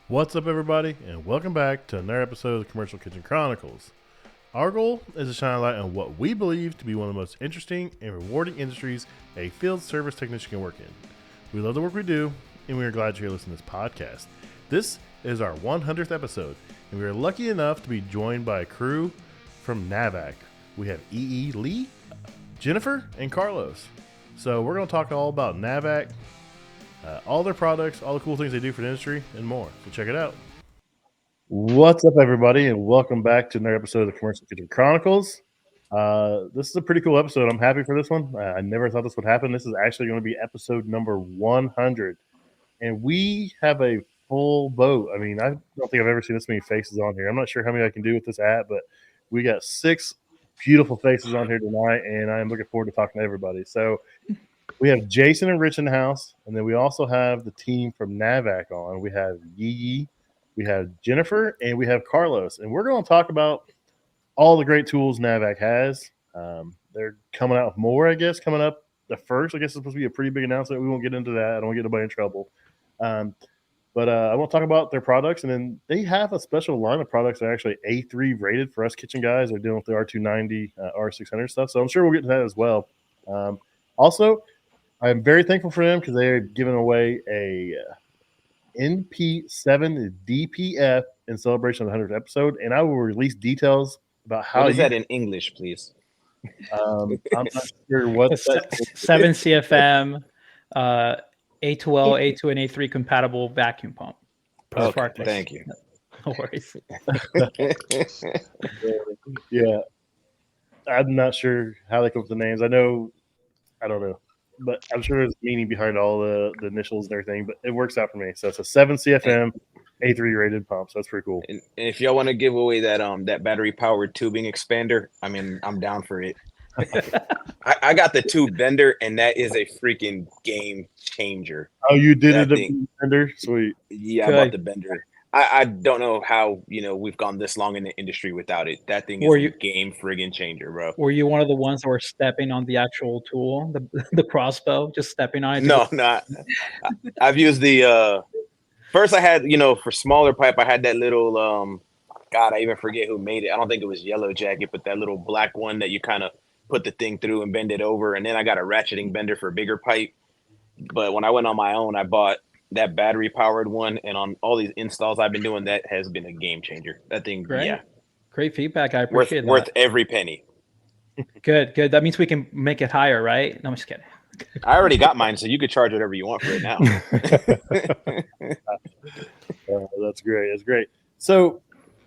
What's up, everybody, and welcome back to another episode of the Commercial Kitchen Chronicles. Our goal is to shine a light on what we believe to be one of the most interesting and rewarding industries a field service technician can work in. We love the work we do, and we are glad you're here listening to this podcast. This is our 100th episode, and we are lucky enough to be joined by a crew from NAVAC. We have Yiyi Li, Jennifer, and Carlos. So we're going to talk all about NAVAC, all their products, all the cool things they do for the industry, and more. So check it out. What's up, everybody, and welcome back to another episode of the Commercial Kitchen Chronicles. This is a pretty cool episode. I'm happy for this one. I never thought this would happen. This is actually going to be episode number 100, and we have a full boat. I mean, I don't think I've ever seen this many faces on here. I'm not sure how many I can do with this app, but we got 6 beautiful faces on here tonight, and I'm looking forward to talking to everybody. So we have Jason and Rich in the house, and then we also have the team from NAVAC on. We have Yiyi, we have Jennifer, and we have Carlos. And we're going to talk about all the great tools NAVAC has. They're coming out with more, I guess, coming up the first. I guess it's supposed to be a pretty big announcement. We won't get into that. I don't want to get anybody in trouble. But I want to talk about their products, and then they have a special line of products that are actually A3 rated for us kitchen guys. They're dealing with the R290, R600 stuff. So I'm sure we'll get to that as well. Also, I'm very thankful for them because they are giving away a NP7 DPF in celebration of the 100th episode, and I will release details about how. What is that in English, please? I'm not sure what 7 CFM, A2L, A2, and A3 compatible vacuum pump. Okay, thank you. No worries. Yeah, I'm not sure how they come up with the names. I don't know. But I'm sure there's meaning behind all the initials and everything, but it works out for me. So it's a 7 CFM A3 rated pump. So that's pretty cool. And if y'all want to give away that battery powered tubing expander, I mean, I'm down for it. I got the tube bender, and that is a freaking game changer. Oh, you did it, bender? Sweet. Yeah, good. I bought the bender. I don't know how we've gone this long in the industry without it. That thing is a game friggin' changer, bro. Were you one of the ones that were stepping on the actual tool, the crossbow, just stepping on it? No, not. I've used the first. I had for smaller pipe. I had that little God, I even forget who made it. I don't think it was Yellow Jacket, but that little black one that you kind of put the thing through and bend it over. And then I got a ratcheting bender for bigger pipe. But when I went on my own, I bought that battery powered one, and on all these installs I've been doing, that has been a game changer. That thing, great feedback. I appreciate worth every penny. Good. That means we can make it higher, right? No, I'm just kidding. I already got mine, so you could charge whatever you want for it now. That's great. So,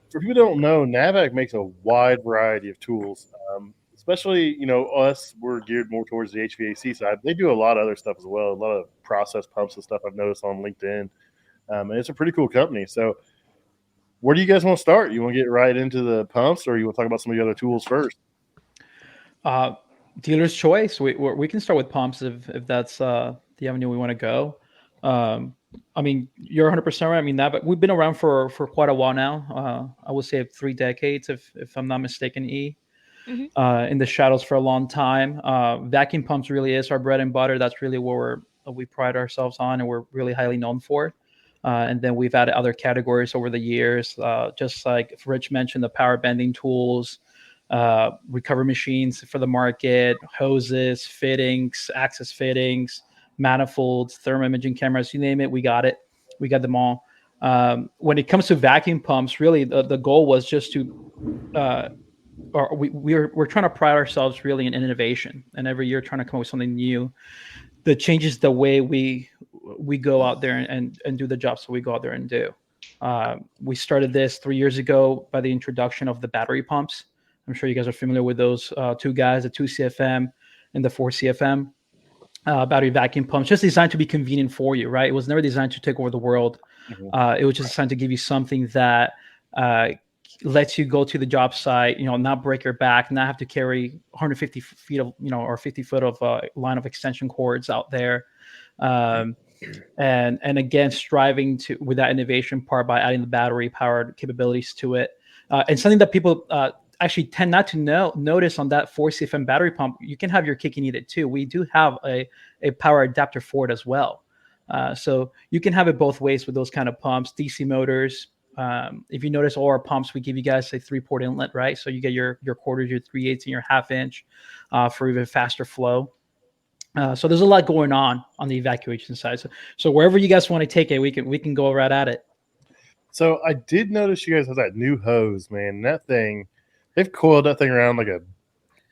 for people who don't know, NAVAC makes a wide variety of tools. Especially, us, we're geared more towards the HVAC side. They do a lot of other stuff as well, a lot of process pumps and stuff I've noticed on LinkedIn. And it's a pretty cool company. So where do you guys want to start? You want to get right into the pumps, or you want to talk about some of the other tools first? Dealer's choice. We can start with pumps if that's the avenue we want to go. I mean, you're 100% right. I mean, we've been around for quite a while now. I would say 3 decades, if I'm not mistaken, in the shadows for a long time. Vacuum pumps really is our bread and butter. That's really what we pride ourselves on, and we're really highly known for. And then we've added other categories over the years, just like Rich mentioned, the power bending tools, recovery machines for the market, hoses, fittings, access fittings, manifolds, thermal imaging cameras, you name it, we got it. We got them all. When it comes to vacuum pumps, really the goal was just to we're trying to pride ourselves really in innovation, and every year trying to come up with something new that changes the way we go out there and do the jobs that we go out there and do. We started this 3 years ago by the introduction of the battery pumps. I'm sure you guys are familiar with those two guys, the 2 CFM and the 4 CFM battery vacuum pumps, just designed to be convenient for you, right? It was never designed to take over the world. Mm-hmm. It was just designed to give you something that lets you go to the job site, not break your back, not have to carry 150 feet of, or 50 foot of line of extension cords out there. And again, striving with that innovation part by adding the battery powered capabilities to it. And something that people actually tend not to notice on that 4 CFM battery pump, you can have your cake and eat it too. We do have a power adapter for it as well. So you can have it both ways with those kind of pumps, DC motors. If you notice, all our pumps, we give you guys a 3-port inlet, right? So you get your quarters, your 3/8, and your 1/2 inch for even faster flow. So there's a lot going on the evacuation side. So wherever you guys want to take it, we can go right at it. So I did notice you guys have that new hose, man. That thing, they've coiled that thing around like a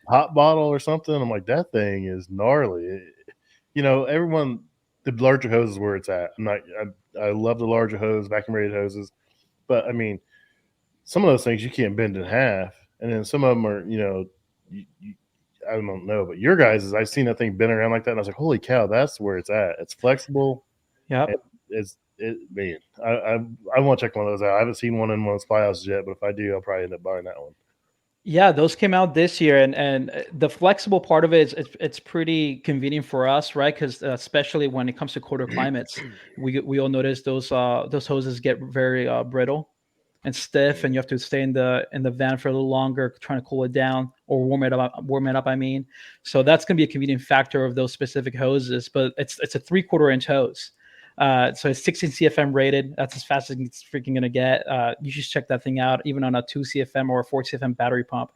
hot bottle or something. I'm like, that thing is gnarly. Everyone, the larger hose is where it's at. I love the larger hose, vacuum rated hoses, but I mean, some of those things you can't bend in half, and then some of them are, I don't know, but your guys' I've seen that thing bend around like that, and I was like, holy cow, that's where it's at. It's flexible. Yeah. Man, I want to check one of those out. I haven't seen one in one of those firehouses yet, but if I do, I'll probably end up buying that one. Yeah, those came out this year, and the flexible part of it is it's pretty convenient for us, right? Because especially when it comes to colder climates, we all notice those hoses get very brittle and stiff, and you have to stay in the van for a little longer, trying to cool it down or warm it up. I mean, so that's gonna be a convenient factor of those specific hoses. But it's a 3/4 inch hose. So it's 16 CFM rated. That's as fast as it's freaking gonna get. You should check that thing out. Even on a 2 CFM or a 4 CFM battery pump,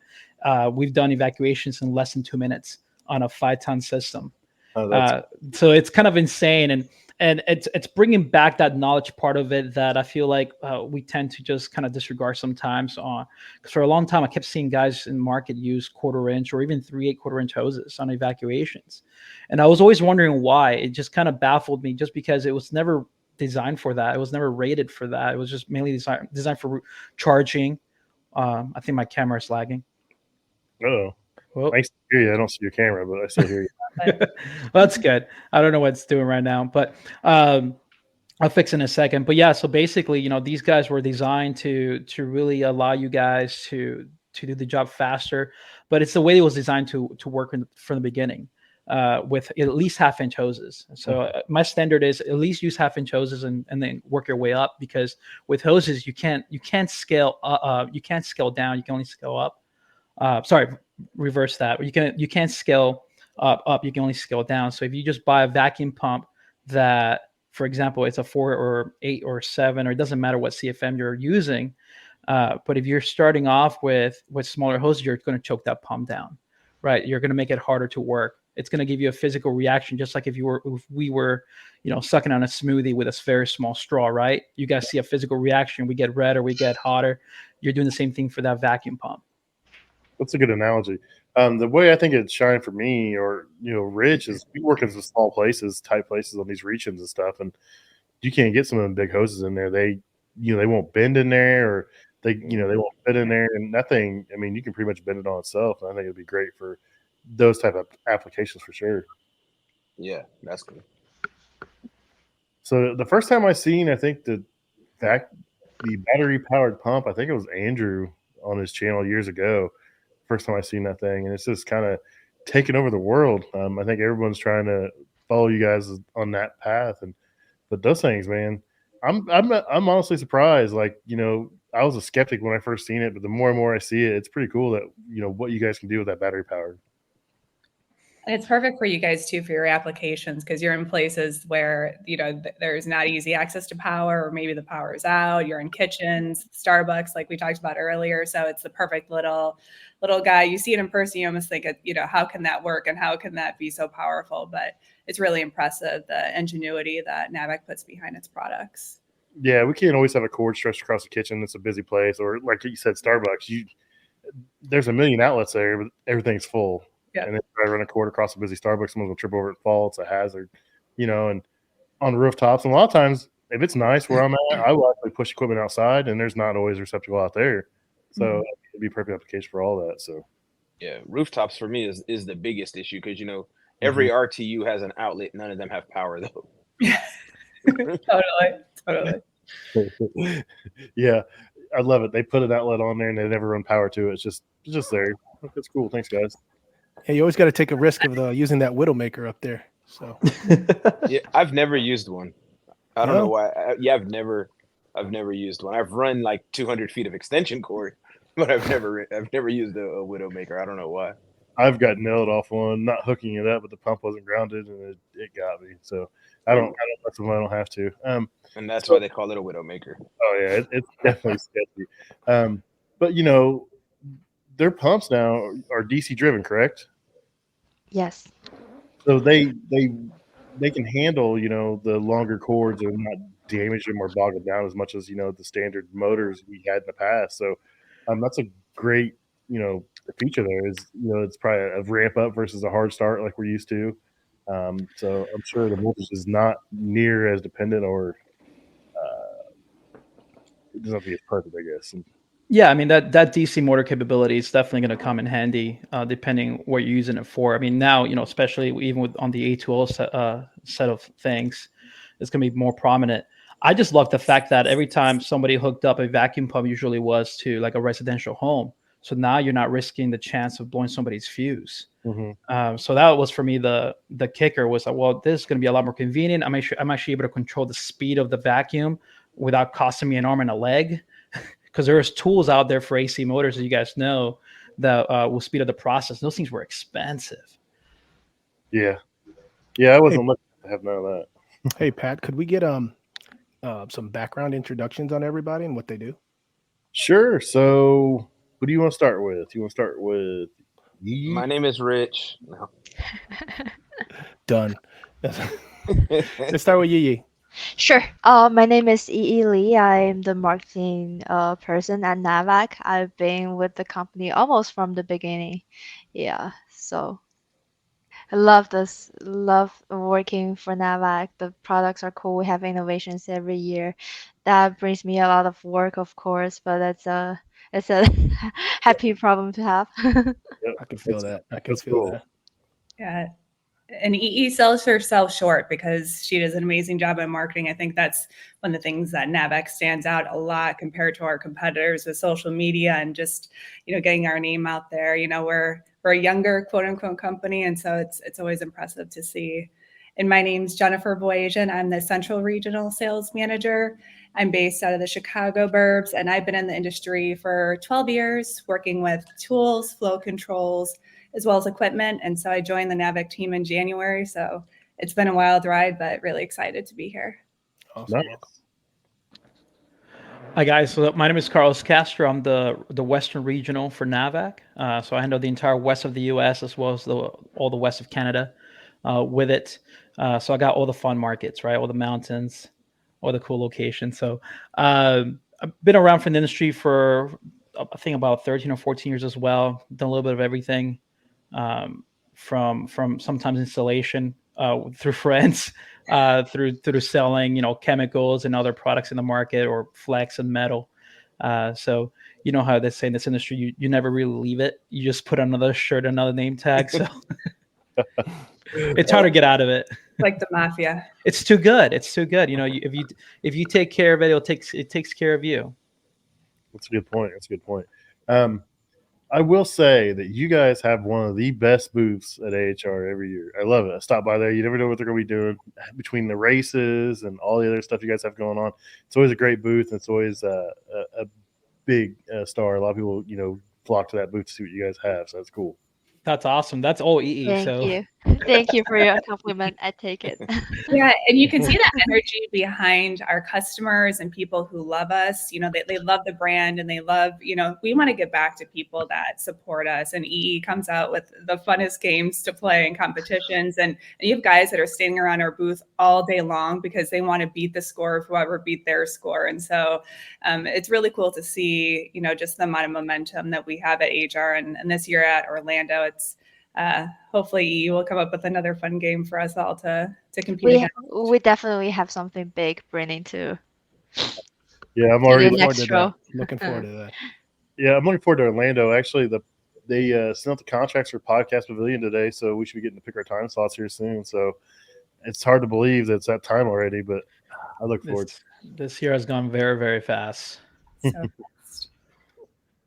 we've done evacuations in less than 2 minutes on a 5-ton system. So it's kind of insane, and it's bringing back that knowledge part of it that I feel like we tend to just kind of disregard sometimes. Because for a long time, I kept seeing guys in the market use 1/4 inch or even 3/8 inch hoses on evacuations, and I was always wondering why. It just kind of baffled me, just because it was never designed for that. It was never rated for that. It was just mainly designed for charging. I think my camera is lagging. Oh, well, nice to hear you. I don't see your camera, but I still hear you. Well, that's good. I don't know what it's doing right now, but I'll fix it in a second. But yeah, so basically, these guys were designed to really allow you guys to do the job faster, but it's the way it was designed to work from the beginning, with at least 1/2 inch hoses. So my standard is at least use 1/2 inch hoses and then work your way up, because with hoses you can't scale you can't scale down, you can only scale up. Sorry, reverse that. You can't scale up, you can only scale down. So if you just buy a vacuum pump that, for example, it's a 4 or 8 or 7, or it doesn't matter what CFM you're using, but if you're starting off with smaller hoses, you're going to choke that pump down, right? You're going to make it harder to work. It's going to give you a physical reaction, just like if we were sucking on a smoothie with a very small straw, right? You guys see a physical reaction. We get red or we get hotter. You're doing the same thing for that vacuum pump. That's a good analogy. The way I think it's shined for me, or Rich, is we work in some small places, tight places on these reach-ins and stuff, and you can't get some of them big hoses in there. They won't bend in there, or they won't fit in there. And that thing, I mean, you can pretty much bend it on itself. And I think it'd be great for those type of applications for sure. Yeah, that's cool. So the first time I seen, I think the battery powered pump, I think it was Andrew on his channel years ago. First time I seen that thing, and it's just kind of taking over the world. I think everyone's trying to follow you guys on that path, but those things, man, I'm honestly surprised. Like, I was a skeptic when I first seen it, but the more and more I see it, it's pretty cool that what you guys can do with that battery powered. And it's perfect for you guys too, for your applications, because you're in places where, there's not easy access to power, or maybe the power is out. You're in kitchens, Starbucks, like we talked about earlier. So it's the perfect little guy. You see it in person, you almost think, how can that work and how can that be so powerful? But it's really impressive, the ingenuity that NAVAC puts behind its products. Yeah, we can't always have a cord stretched across the kitchen. It's a busy place, or like you said, Starbucks. There's a million outlets there, but everything's full. Yeah. And then if I run a cord across a busy Starbucks, someone will trip over and fall. It's a hazard, and on rooftops. And a lot of times, if it's nice where I'm at, I will actually push equipment outside, and there's not always a receptacle out there. So it'd be a perfect application for all that. So yeah, rooftops for me is the biggest issue, because every RTU has an outlet. None of them have power though. Totally. Yeah, I love it. They put an outlet on there and they never run power to it. It's just there. That's cool. Thanks, guys. Yeah, you always got to take a risk of using that Widowmaker up there. So yeah, I've never used one. I don't know why. I've never used one. I've run like 200 feet of extension cord, but I've never used a Widowmaker. I don't know why. I've got nailed off one, not hooking it up, but the pump wasn't grounded and it got me. So I don't mess with them. I don't have to. And that's why they call it a widowmaker. Oh yeah, it's definitely sketchy. But you know, their pumps now are DC driven, correct? Yes. So they can handle, you know, the longer cords and not damage them or bog them down as much as, you know, the standard motors we had in the past. So that's a great, you know, feature there is, you know, it's probably a ramp up versus a hard start like we're used to. So I'm sure the voltage is not near as dependent or it doesn't have to be as perfect, I guess. Yeah, I mean that DC motor capability is definitely going to come in handy, depending what you're using it for. I mean now, you know, especially even with on the A2L set of things, it's going to be more prominent. I just love the fact that every time somebody hooked up a vacuum pump, usually was to like a residential home. So now you're not risking the chance of blowing somebody's fuse. So that was for me the kicker was like, well, this is going to be a lot more convenient. I'm actually able to control the speed of the vacuum without costing me an arm and a leg. Because there's tools out there for AC motors, as you guys know, that will speed up the process. Those things were expensive. Yeah, I wasn't looking to have none of that. Hey Pat, could we get some background introductions on everybody and what they do? Sure. So, who do you want to start with? You want to start with Yiyi? My name is Rich. No. Done. Let's start with Yiyi. Sure. My name is Yiyi Li. I'm the marketing person at NAVAC. I've been with the company almost from the beginning. Yeah. So I love this. Love working for NAVAC. The products are cool. We have innovations every year. That brings me a lot of work, of course, but it's a happy problem to have. I can feel that. I can feel cool. that. Yeah. And EE sells herself short because she does an amazing job in marketing. I think that's one of the things that NAVAC stands out a lot compared to our competitors with social media and just, you know, getting our name out there. You know, we're a younger quote unquote company. And so it's always impressive to see. And my name's Jennifer Boyajian. I'm the Central Regional Sales Manager. I'm based out of the Chicago burbs, and I've been in the industry for 12 years working with tools, flow controls, as well as equipment. And so I joined the NAVAC team in January. So it's been a wild ride, but really excited to be here. Awesome. Nice. Hi guys, so my name is Carlos Castro. I'm the Western Regional for NAVAC. So I handle the entire west of the U.S. as well as all the west of Canada with it. So I got all the fun markets, right? All the mountains, all the cool locations. So I've been around for the industry for I think about 13 or 14 years as well. Done a little bit of everything, from sometimes installation through friends, through selling, you know, chemicals and other products in the market or flex and metal. So you know how they say in this industry, you never really leave it. You just put another shirt, another name tag. So it's hard to get out of it. Like the mafia. It's too good. It's too good. You know, if you take care of it, it takes care of you. That's a good point. I will say that you guys have one of the best booths at AHR every year. I love it. I stop by there. You never know what they're going to be doing between the races and all the other stuff you guys have going on. It's always a great booth. And it's always a big star. A lot of people, you know, flock to that booth to see what you guys have. So that's cool. That's awesome. That's all EE. Thank you for your compliment. I take it. Yeah, and you can see that energy behind our customers and people who love us. You know, they love the brand and they love, you know, we want to give back to people that support us. And EE comes out with the funnest games to play and competitions. And you have guys that are standing around our booth all day long because they want to beat the score of whoever beat their score. And so it's really cool to see, you know, just the amount of momentum that we have at HR. And this year at Orlando, it's hopefully you will come up with another fun game for us all to compete against. We definitely have something big bringing to Yeah, I'm already the next row. Looking forward to that. Yeah, I'm looking forward to Orlando. Actually, they sent out the contracts for Podcast Pavilion today, so we should be getting to pick our time slots here soon. So it's hard to believe that it's that time already, but I look forward. This year has gone very, very fast. So fast.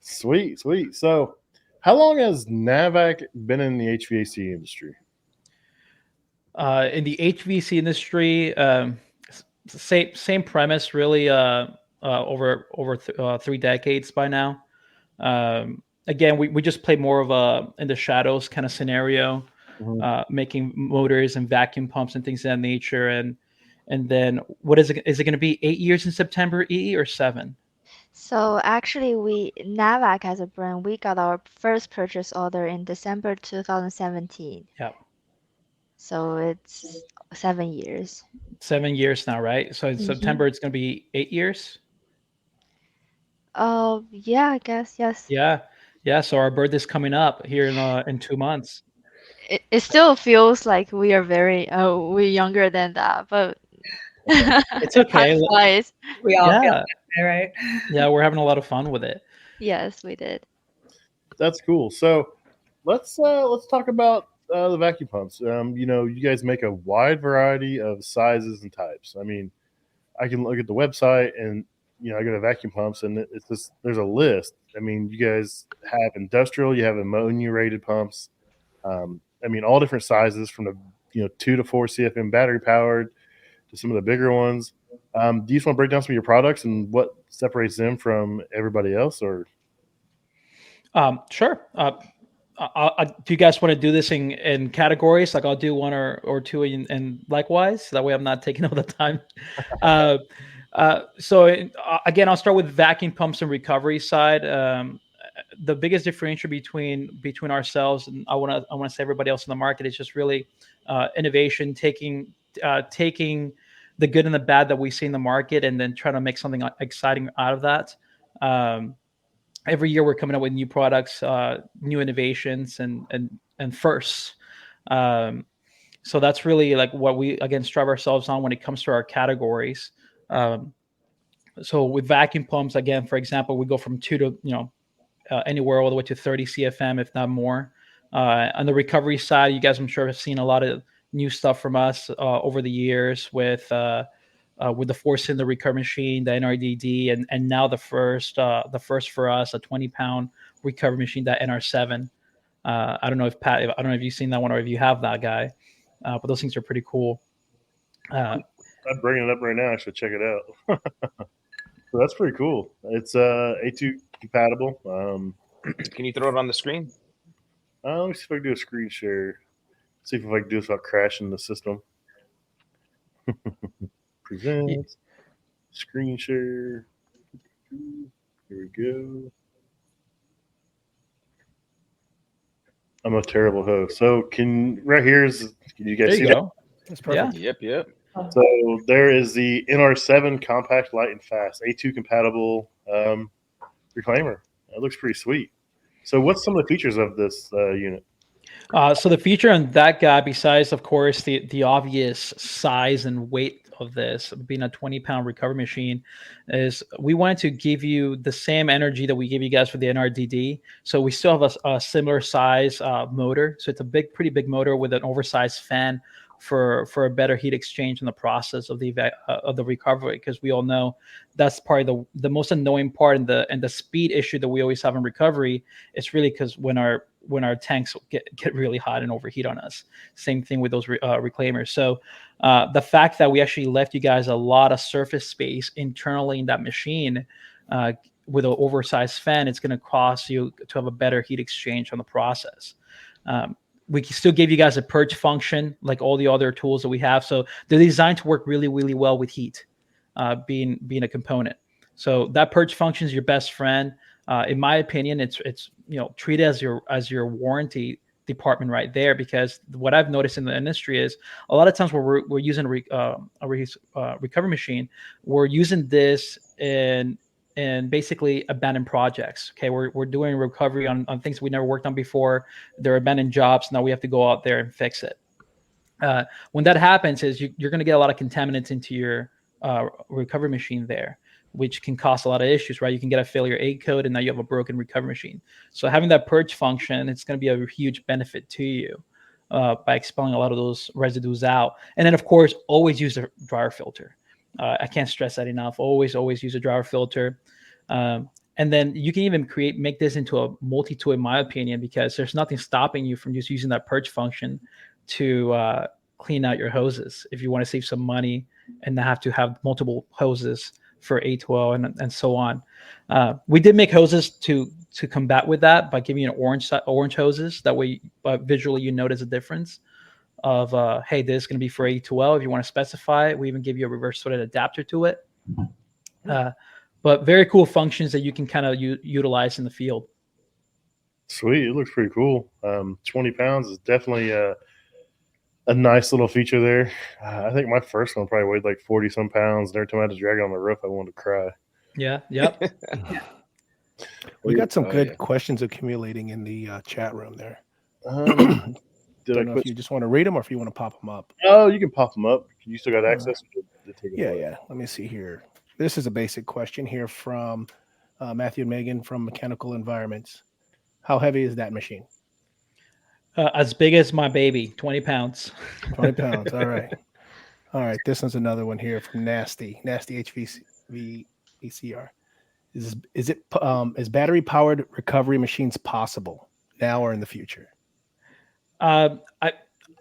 Sweet. So how long has NAVAC been in the HVAC industry? In the HVAC industry, same premise, really. Over 3 decades by now. Again, we just play more of a in the shadows kind of scenario, making motors and vacuum pumps and things of that nature. And And then what is it? Is it going to be 8 years in September, EE, or 7? So actually, NAVAC as a brand, we got our first purchase order in December 2017. Yeah, So it's 7 years. 7 years now, right? So in Mhm. September, it's going to be 8 years. Oh, yeah, I guess, yes. Yeah, yeah. So our birthday's coming up here in 2 months. It still feels like we are we're younger than that, but It's okay. time flies. We all feel Yeah, that way, right? yeah. We're having a lot of fun with it. Yes, we did. That's cool. So let's talk about the vacuum pumps. You guys make a wide variety of sizes and types. I mean, I can look at the website and I go to vacuum pumps and it's just there's a list. I mean, you guys have industrial, you have ammonia rated pumps. I mean, all different sizes from the 2 to 4 CFM battery powered to some of the bigger ones. Do you just want to break down some of your products and what separates them from everybody else, or? Sure. Do you guys want to do this in categories? Like I'll do one or two, and likewise. That way, I'm not taking all the time. Again, I'll start with vacuum pumps and recovery side. The biggest differential between ourselves and I want to say everybody else in the market is just really innovation, taking the good and the bad that we see in the market, and then trying to make something exciting out of that. Every year we're coming up with new products, new innovations, and firsts. So that's really like what we again strive ourselves on when it comes to our categories. So with vacuum pumps, again, for example, we go from 2 to anywhere all the way to 30 CFM, if not more. On the recovery side, you guys, I'm sure, have seen a lot of new stuff from us over the years with the 4-cylinder recovery machine, the NRDD, and now the first for us, a 20-pound recovery machine, that NR7. I don't know if Pat, I don't know if you've seen that one or if you have that guy, but those things are pretty cool. I'm bringing it up right now. I should check it out. So that's pretty cool. It's A2 compatible. Can you throw it on the screen? Let me see if I can do a screen share. See if I can do this without crashing the system. Presents, screen share. Here we go. I'm a terrible host. So can you guys see that? That's perfect. Yeah. Yep. So there is the NR7 compact, light, and fast A2 compatible reclaimer. It looks pretty sweet. So what's some of the features of this unit? So the feature on that guy, besides of course the obvious size and weight of this being a 20-pound recovery machine, is we wanted to give you the same energy that we give you guys for the NRDD. So we still have a similar size motor. So it's a pretty big motor with an oversized fan for a better heat exchange in the process of the recovery, because we all know that's probably the most annoying part, and the speed issue that we always have in recovery. It's really because when our tanks get really hot and overheat on us. Same thing with those reclaimers. So the fact that we actually left you guys a lot of surface space internally in that machine with an oversized fan, it's going to cost you to have a better heat exchange on the process. We can still give you guys a purge function like all the other tools that we have. So they're designed to work really, really well with heat being a component. So that purge function is your best friend. In my opinion, it's treat it as your warranty department right there, because what I've noticed in the industry is a lot of times where we're using a recovery machine, we're using this in basically abandoned projects. Okay, we're doing recovery on things we never worked on before. They're abandoned jobs. Now we have to go out there and fix it. When that happens, is you're going to get a lot of contaminants into your recovery machine there, which can cause a lot of issues, right? You can get a failure A code, and now you have a broken recovery machine. So having that purge function, it's going to be a huge benefit to you by expelling a lot of those residues out. And then, of course, always use a dryer filter. I can't stress that enough. Always use a dryer filter. And then you can even make this into a multi-tool, in my opinion, because there's nothing stopping you from just using that purge function to clean out your hoses if you want to save some money and not have to have multiple hoses for A12 and so on. We did make hoses to combat with that by giving you orange hoses. That way, visually, you notice a difference. of hey, this is going to be for 812. If you want to specify it, we even give you a reverse threaded adapter to it. But very cool functions that you can kind of utilize in the field. Sweet. It looks pretty cool. 20 pounds is definitely a nice little feature there. I think my first one probably weighed like 40 some pounds. And every time I had to drag it on the roof, I wanted to cry. Yeah. Yep. We got some good questions accumulating in the chat room there. Did I don't know if you just want to read them or if you want to pop them up. Oh, you can pop them up. You still got access? Yeah. Let me see here. This is a basic question here from Matthew and Megan from Mechanical Environments. How heavy is that machine? As big as my baby, 20 pounds. 20 pounds. All right. This one's another one here from Nasty HVACR. Is battery powered recovery machines possible now or in the future? I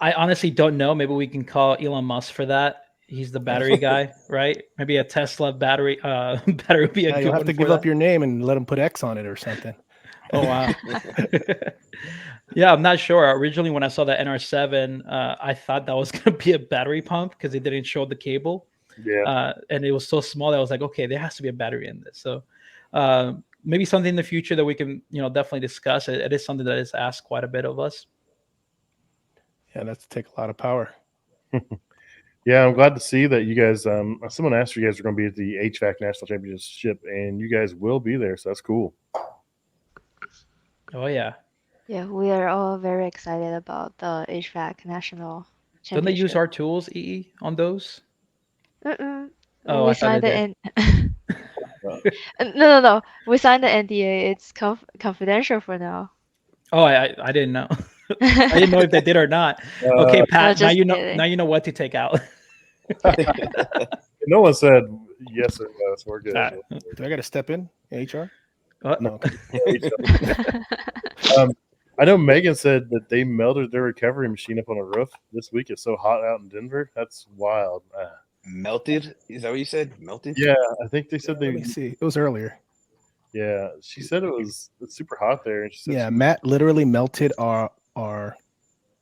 honestly don't know. Maybe we can call Elon Musk for that. He's the battery guy, right? Maybe a Tesla battery would be a good you'll have one to give up your name and let him put X on it or something. Oh, wow. Yeah, I'm not sure. Originally, when I saw the NR7, I thought that was going to be a battery pump because it didn't show the cable. Yeah. And it was so small that I was like, okay, there has to be a battery in this. So maybe something in the future that we can, definitely discuss. It is something that is asked quite a bit of us. Yeah, that's take a lot of power. Yeah, I'm glad to see that you guys. Someone asked you guys are going to be at the HVAC National Championship, and you guys will be there. So that's cool. Oh yeah. Yeah, we are all very excited about the HVAC National Championship. Don't they use our tools, EE, on those? Oh, we I thought signed they the No. We signed the NDA. It's confidential for now. Oh, I didn't know. I didn't know if they did or not. Okay, Pat. Now you know. Kidding. Now you know what to take out. No one said yes or no, so we're good. Do I got to step in HR? No. I know Megan said that they melted their recovery machine up on a roof this week. It's so hot out in Denver. That's wild. Melted? Is that what you said? Melted? Yeah, I think they said Let me see. It was earlier. Yeah, she said it's super hot there, and she said Matt literally melted our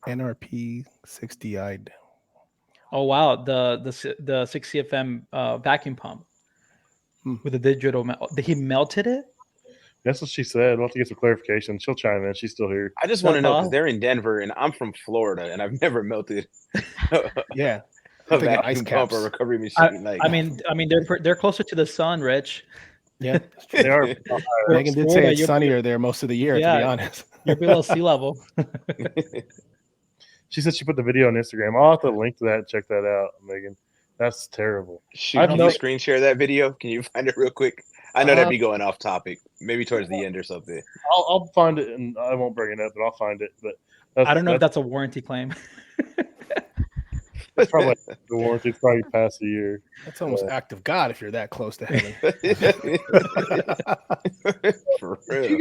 NRP 60i. Oh wow, the 6 CFM vacuum pump with the digital. He melted it. That's what she said. We'll have to get some clarification. She'll chime in. She's still here. I just want to know because they're in Denver and I'm from Florida and I've never melted. Yeah, a vacuum pump or recovery machine. I mean, they're closer to the sun, Rich. Yeah, they are. Megan did say it's sunnier there most of the year. Yeah, to be honest, you're below sea level. She said she put the video on Instagram. I'll have to link to that and check that out, Megan. That's terrible. Can you screen share that video? Can you find it real quick? I know that'd be going off topic, maybe towards the end or something. I'll find it, and I won't bring it up, but I'll find it. But I don't know if that's a warranty claim. It's probably the warranty. It's probably past a year. That's almost act of God if you're that close to heaven. For real.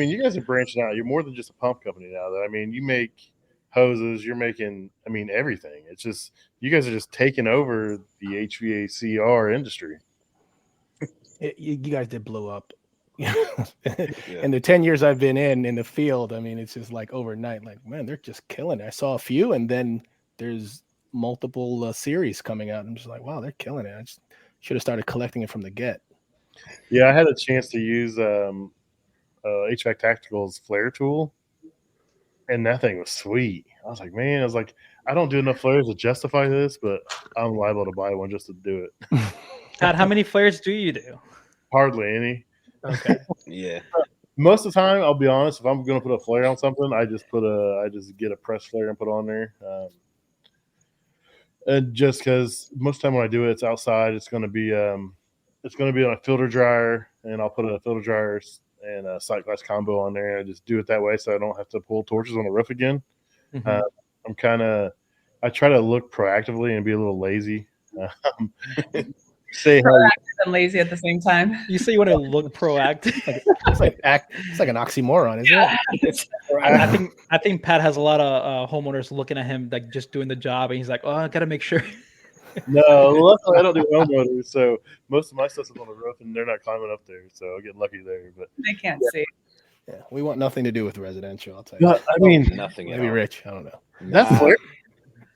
You guys are branching out. You're more than just a pump company now. Though. I mean, you make hoses. You're making, everything. It's just you guys are just taking over the HVACR industry. You guys did blow up. In the 10 years I've been in the field, it's just like overnight. Like, man, they're just killing it. I saw a few, and then there's multiple series coming out. I'm just like, wow, they're killing it. I just should have started collecting it from the get. Yeah, I had a chance to use HVAC Tactical's flare tool, and that thing was sweet. I was like, I don't do enough flares to justify this, but I'm liable to buy one just to do it. Pat, how many flares do you do? Hardly any. Okay. Yeah. Most of the time, I'll be honest. If I'm going to put a flare on something, I just get a press flare and put on there. And just because most of the time when I do it, it's outside. It's going to be on a filter dryer, and I'll put a filter dryer and a sight glass combo on there. I just do it that way, so I don't have to pull torches on the roof again. Mm-hmm. I try to look proactively and be a little lazy. Proactive and lazy at the same time. You say you want to look proactive. It's like an oxymoron, isn't it? I think Pat has a lot of homeowners looking at him like just doing the job, and he's like, "Oh, I gotta make sure." No, luckily I don't do homeowners, so most of my stuff's up on the roof, and they're not climbing up there, so I get lucky there. But they can't see. Yeah, we want nothing to do with residential. I'll tell you. No, nothing. Maybe Rich. I don't know. That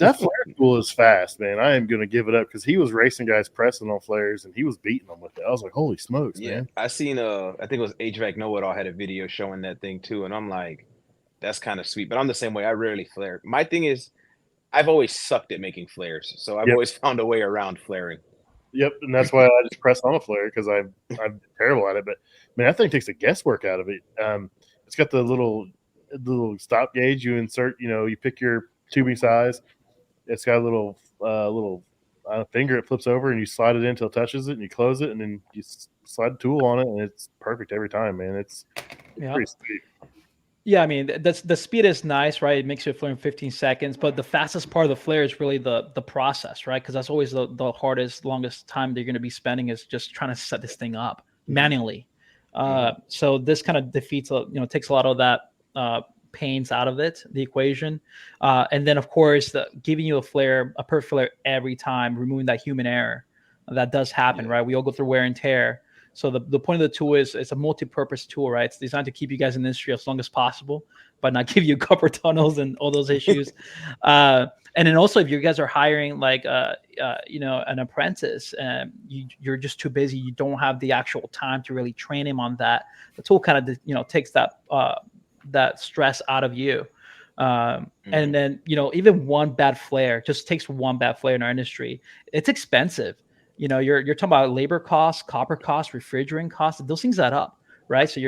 That flare tool is fast, man. I am going to give it up because he was racing guys pressing on flares and he was beating them with it. I was like, holy smokes, man. I seen I think it was HVAC Know-It-All had a video showing that thing too, and I'm like, that's kind of sweet. But I'm the same way. I rarely flare. My thing is, I've always sucked at making flares, so I've always found a way around flaring. Yep, and that's why I just press on a flare because I'm terrible at it. But man, that thing takes the guesswork out of it. It's got the little stop gauge you insert. You pick your tubing size. It's got a little finger. It flips over and you slide it in until it touches it, and you close it, and then you slide the tool on it, and it's perfect every time, man. It's pretty sweet. Yeah, I mean, the speed is nice, right? It makes you flare in 15 seconds, but the fastest part of the flare is really the process, right? Because that's always the hardest, longest time they're going to be spending is just trying to set this thing up manually. So this kind of defeats, takes a lot of that pains out of the equation. And then, of course, giving you a perfect flare every time, removing that human error. That does happen, right? We all go through wear and tear. So the point of the tool is it's a multi-purpose tool, right? It's designed to keep you guys in the industry as long as possible, but not give you copper tunnels and all those issues. And then also, if you guys are hiring like an apprentice, you're just too busy, you don't have the actual time to really train him on that. The tool kind of takes that stress out of you. And then even one bad flare just takes one bad flare in our industry. It's expensive. You're talking about labor costs, copper costs, refrigerant costs. Those things add up, right? So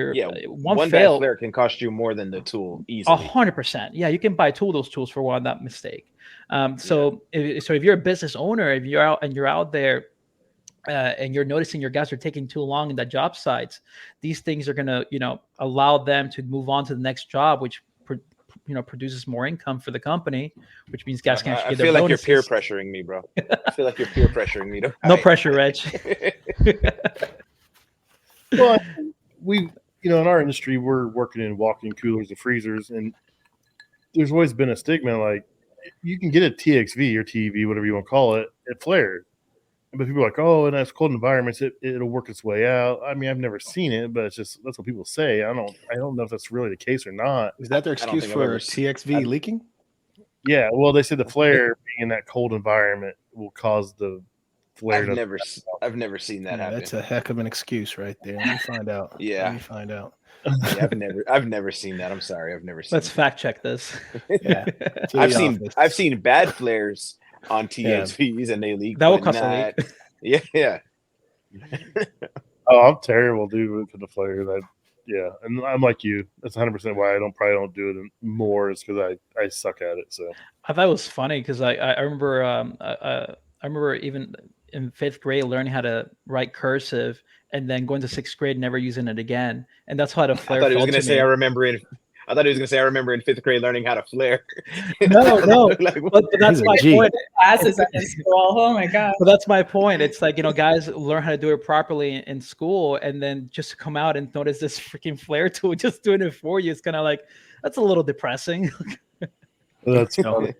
one bad flare can cost you more than the tool easily. 100%. Yeah, you can buy those tools for one that mistake. So if you're a business owner, if you're out there and you're noticing your guys are taking too long in that job sites, these things are gonna allow them to move on to the next job, which produces more income for the company, which means guys can actually get their bonuses. I feel like you're peer pressuring me, bro. I feel like you're peer pressuring me. No pressure, Reg. Well, we, in our industry, we're working in walk-in coolers and freezers, and there's always been a stigma like you can get a TXV or TV, whatever you want to call it, it flared. But people are like, oh, in nice cold environments, it'll work its way out. I mean, I've never seen it, but it's just that's what people say. I don't know if that's really the case or not. Is that their excuse for TXV leaking? Yeah, well, they said the flare being in that cold environment will cause the flare. I've never seen that happen. That's a heck of an excuse right there. Let me find out. Let me find out. Yeah, I've never seen that. I'm sorry, I've never seen. Let's fact check this. Yeah, I've seen bad flares on TXVs and they leak. That will cost a leak. Yeah. Oh, I'm terrible, dude, with the flare. And I'm like you. That's 100% why I probably don't do it more is because I suck at it. So I thought it was funny because I remember I remember even in 5th grade learning how to write cursive and then going to 6th grade never using it again, and that's how the flare. I thought he was going to say I remember in 5th grade learning how to flare. No. But that's my point. Classes in school. Oh my god. But that's my point. It's like, guys learn how to do it properly in school, and then just to come out and notice this freaking flare tool just doing it for you, it's kind of like, that's a little depressing. That's funny.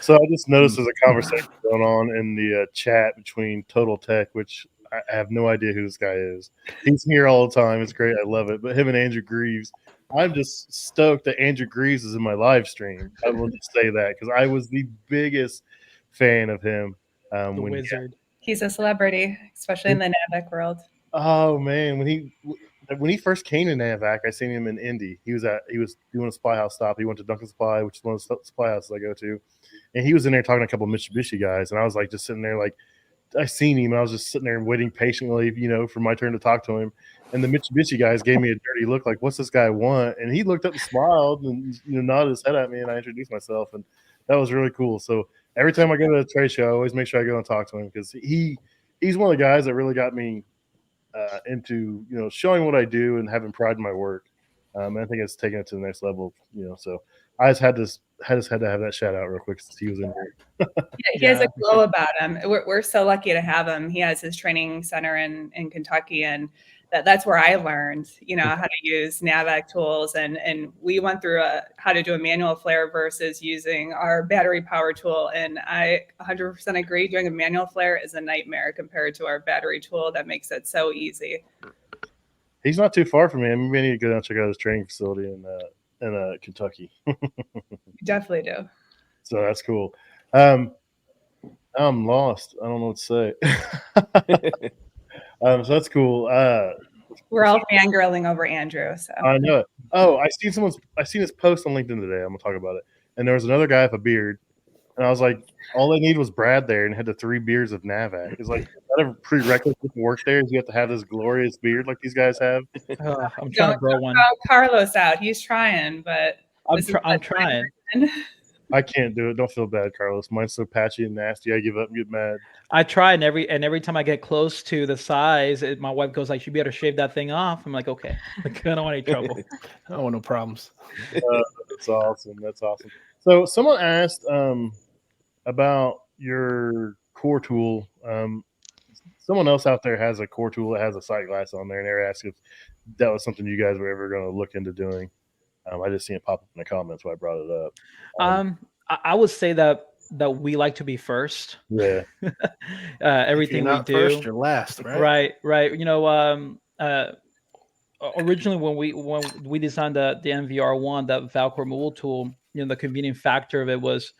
So I just noticed there's a conversation going on in the chat between Total Tech, which I have no idea who this guy is. He's here all the time. It's great. I love it. But him and Andrew Greaves, I'm just stoked that Andrew Greaves is in my live stream. I will just say that because I was the biggest fan of him. The wizard. He's a celebrity, especially in the NAVAC world. Oh man, when he first came to NAVAC, I seen him in Indy. He was doing a supply house stop. He went to Duncan Supply, which is one of the supply houses I go to, and he was in there talking to a couple of Mitsubishi guys, and I was like just sitting there like I seen him. I was just sitting there waiting patiently, for my turn to talk to him. And the Mitsubishi guys gave me a dirty look, like, "What's this guy want?" And he looked up and smiled and nodded his head at me, and I introduced myself, and that was really cool. So every time I go to a trade show, I always make sure I go and talk to him because he's one of the guys that really got me into showing what I do and having pride in my work. I think it's taken it to the next level. So I just had to have that shout out real quick since he was in here. He has a glow about him. We're so lucky to have him. He has his training center in Kentucky, and that's where I learned, how to use NAVAC tools. And we went through how to do a manual flare versus using our battery power tool. And I 100% agree. Doing a manual flare is a nightmare compared to our battery tool that makes it so easy. He's not too far from me. Maybe I need to go down and check out his training facility in Kentucky. You definitely do. So that's cool. I'm lost. I don't know what to say. So that's cool. We're all fangirling over Andrew. So I know it. Oh, I seen his post on LinkedIn today. I'm gonna talk about it. And there was another guy with a beard, and I was like, all they need was Brad there, and had the 3 beers of NAVAC. It's like, is that a prerequisite to work there? Is you have to have this glorious beard like these guys have? I'm trying to grow one. Carlos out. He's trying, but I'm trying. I can't do it. Don't feel bad, Carlos. Mine's so patchy and nasty. I give up and get mad. I try, and every time I get close to the size, my wife goes like, "You better shave that thing off." I'm like, "Okay." Like, I don't want any trouble. I don't want no problems. That's awesome. That's awesome. So someone asked about your core tool. Someone else out there has a core tool that has a sight glass on there, and they're asking if that was something you guys were ever going to look into doing. I just seen it pop up in the comments, so I brought it up. I would say that we like to be first. Yeah. Everything we do. First, you're last, right? Right. Originally when we designed the NVR1, that valve removal tool, the convenient factor of it was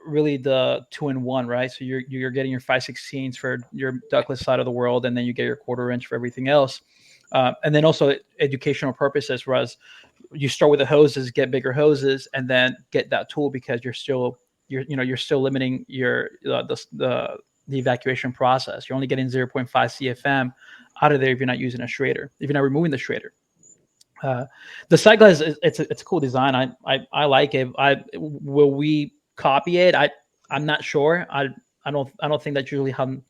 really the 2-in-1, right? So you're getting your 5/16 for your ductless side of the world, and then you get your 1/4 inch for everything else. And then also educational purposes, whereas you start with the hoses, get bigger hoses, and then get that tool, because you're still limiting your the evacuation process. You're only getting 0.5 CFM out of there if you're not using a schrader, if you're not removing the schrader. The sight glass, it's a cool design. I like it. Will we copy it? I'm not sure. I don't think that's usually how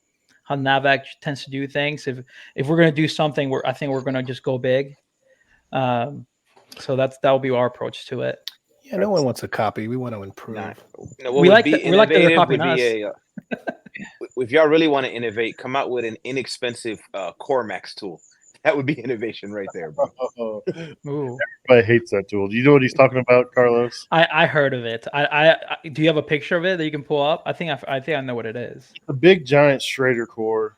NAVAC tends to do things. If we're going to do something, I think we're going to just go big. So that will be our approach to it. Yeah, no one wants a copy. We want to improve. We like that they're copying us. If y'all really want to innovate, come out with an inexpensive Cormax tool. That would be innovation right there, bro. Everybody hates that tool. Do you know what he's talking about, Carlos? I heard of it. I do you have a picture of it that you can pull up? I think I know what it is. A big giant Schrader core.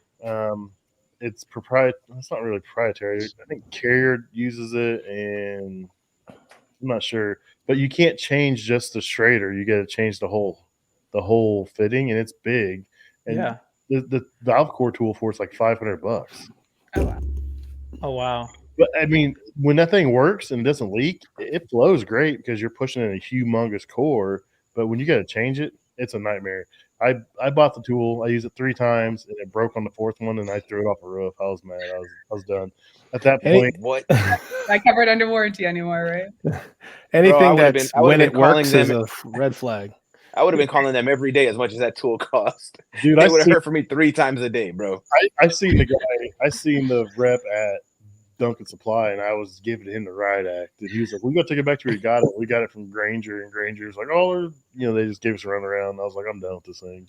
It's proprietary. It's not really proprietary. I think Carrier uses it, and I'm not sure. But you can't change just the Schrader. You got to change the whole fitting, and it's big. And yeah, the valve core tool for it's like $500. Oh wow! But I mean, when that thing works and doesn't leak, it flows great because you're pushing in a humongous core. But when you got to change it, it's a nightmare. I bought the tool. I used it 3 times, and it broke on the 4th one, and I threw it off a roof. I was mad. I was done. At that point, what? Not covered under warranty anymore, right? Anything that's when it works is a red flag. I would have been calling them every day as much as that tool cost. Dude, they would have heard from me 3 times a day, bro. I seen the guy. I seen the rep at Duncan Supply, and I was giving him the riot act, and he was like, "We got to take it back to where you got it. We got it from Granger, and Granger's like, oh, they just gave us a run around." I was like, "I'm done with this thing."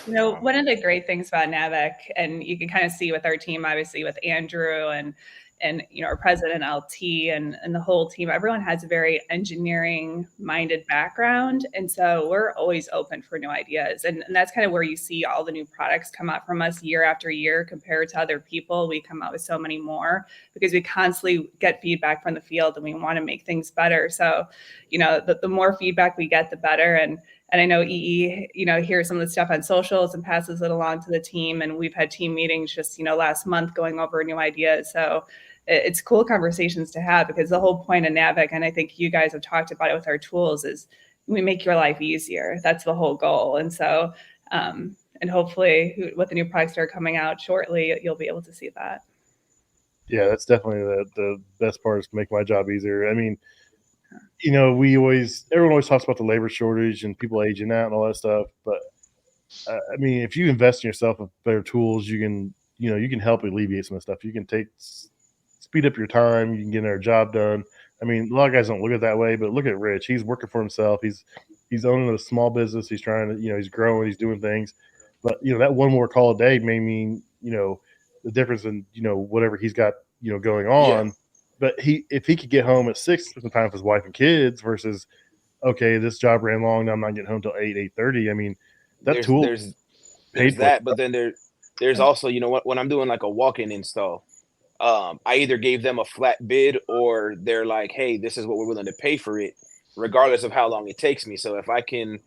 One of the great things about NAVAC, and you can kind of see with our team, obviously with Andrew and our president LT and the whole team, everyone has a very engineering minded background. And so we're always open for new ideas. And that's kind of where you see all the new products come out from us year after year compared to other people. We come out with so many more because we constantly get feedback from the field and we want to make things better. So, the more feedback we get, the better. And I know Yiyi, hears some of the stuff on socials and passes it along to the team. And we've had team meetings just, last month going over new ideas. So it's cool conversations to have, because the whole point of NAVAC, and I think you guys have talked about it with our tools, is we make your life easier. That's the whole goal. And so, and hopefully with the new products that are coming out shortly, you'll be able to see that. Yeah, that's definitely the best part, is to make my job easier. I mean, everyone always talks about the labor shortage and people aging out and all that stuff. But I mean, if you invest in yourself with better tools, you can help alleviate some of the stuff. You can speed up your time. You can get our job done. I mean, a lot of guys don't look at it that way, but look at Rich. He's working for himself. He's owning a small business. He's trying to, he's growing. He's doing things. But that one more call a day may mean, the difference in, whatever he's got, going on. Yeah. But if he could get home at 6 time with his wife and kids versus, okay, this job ran long, now I'm not getting home till 8:30. I mean, there's that, but then there's also, when I'm doing like a walk-in install, I either gave them a flat bid, or they're like, hey, this is what we're willing to pay for it, regardless of how long it takes me. So if I can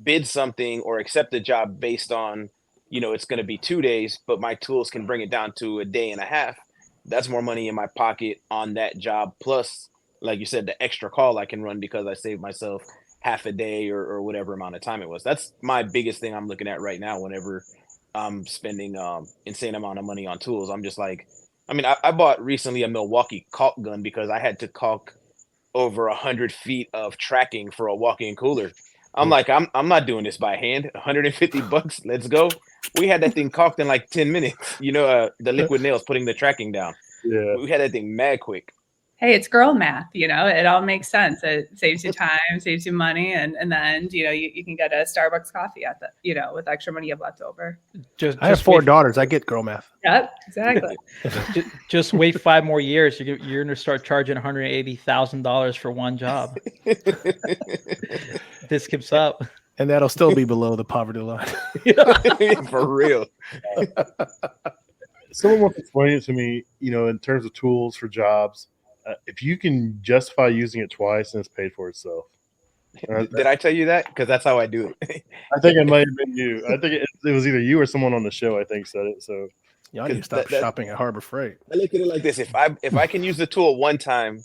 bid something or accept a job based on, it's going to be 2 days, but my tools can bring it down to a day and a half. That's more money in my pocket on that job. Plus, like you said, the extra call I can run because I saved myself half a day or whatever amount of time it was. That's my biggest thing I'm looking at right now whenever I'm spending insane amount of money on tools. I'm just like, I mean, I bought recently a Milwaukee caulk gun because I had to caulk over 100 feet of tracking for a walk-in cooler. I'm like, I'm not doing this by hand. $150, let's go. We had that thing caulked in like 10 minutes. The liquid nails putting the tracking down. Yeah. We had that thing mad quick. Hey, it's girl math, it all makes sense. It saves you time, saves you money, and then you can get a Starbucks coffee at the with extra money you have left over. I have 4 daughters. I get girl math. Yep, exactly. just wait 5 more years. You're gonna start charging $180,000 for one job. This keeps up, and that'll still be below the poverty line. For real. Someone wants to explain it to me. In terms of tools for jobs. If you can justify using it twice, and it's paid for itself. Did I tell you that? Because that's how I do it. I think it might have been you. I think it was either you or someone on the show, I think, said it. So y'all need to stop shopping at Harbor Freight. I look at it like this: if I can use the tool one time,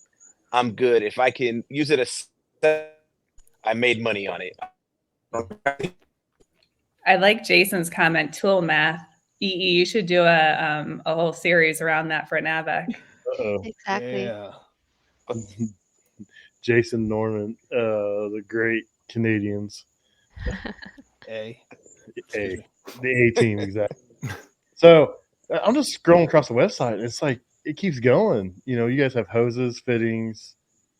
I'm good. If I can use it I made money on it. I like Jason's comment. Tool math. You should do a whole series around that for NAVAC. Exactly. Yeah. Jason Norman, the great Canadians. The A team, exactly. So I'm just scrolling across the website. And it's like it keeps going. You guys have hoses, fittings,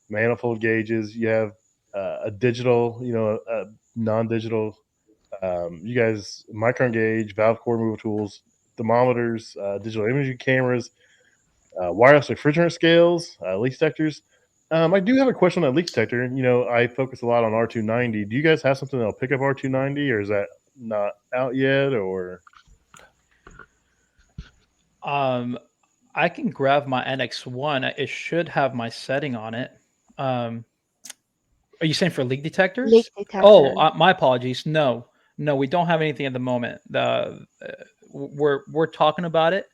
manifold gauges. You have a digital, a non-digital. You guys micron gauge, valve core removal tools, thermometers, digital imaging cameras. Wireless refrigerant scales, leak detectors. I do have a question on that leak detector. I focus a lot on R290. Do you guys have something that'll pick up R290, or is that not out yet? Or I can grab my NX1. It should have my setting on it. Are you saying for leak detectors? Leak detector. Oh, my apologies. No, we don't have anything at the moment. We're talking about it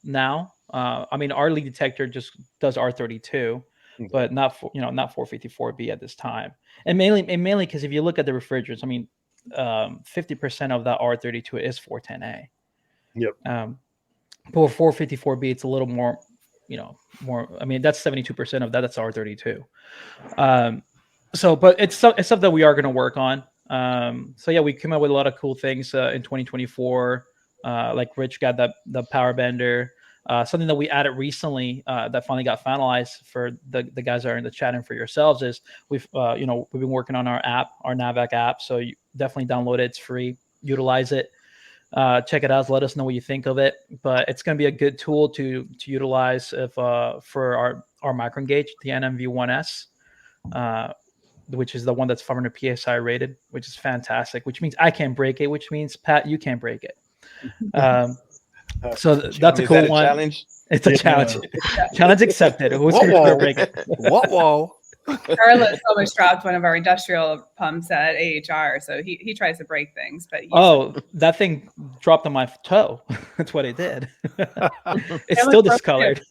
now. I mean, our leak detector just does R32, but not 454B at this time. And mainly because if you look at the refrigerants, I mean, 50% of that R32 is 410A. Yep. But for 454B, it's a little more, more. I mean, that's 72% of that. That's R32. But it's stuff that we are going to work on. We came up with a lot of cool things in 2024. Like Rich got the power bender. Something that we added recently that finally got finalized for the guys that are in the chat and for yourselves is we've been working on our app, our NAVAC app. So you definitely download it. It's free. Utilize it. Check it out. Let us know what you think of it. But it's going to be a good tool to utilize for our micron gauge, the NMV1S, which is the one that's 500 PSI rated, which is fantastic. Which means I can't break it. Which means Pat, you can't break it. So that's a cool one. Challenge? It's a challenge. Challenge accepted. Who's going to break it? Whoa. Carlos almost dropped one of our industrial pumps at AHR, so he tries to break things. But that thing dropped on my toe. That's what it did. It's still discolored.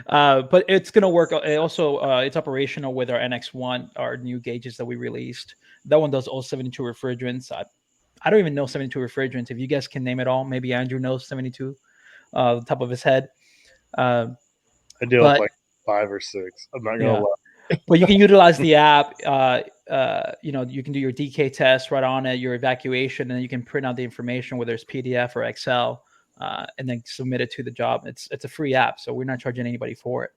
But it's going to work. It's operational with our NX1, our new gauges that we released. That one does all 72 refrigerants. I don't even know 72 refrigerants. If you guys can name it all, maybe Andrew knows 72, the top of his head. I do like 5 or 6. I'm not gonna lie. But you can utilize the app. You can do your DK test right on it, your evacuation, and then you can print out the information, whether it's PDF or Excel, and then submit it to the job. It's a free app, so we're not charging anybody for it.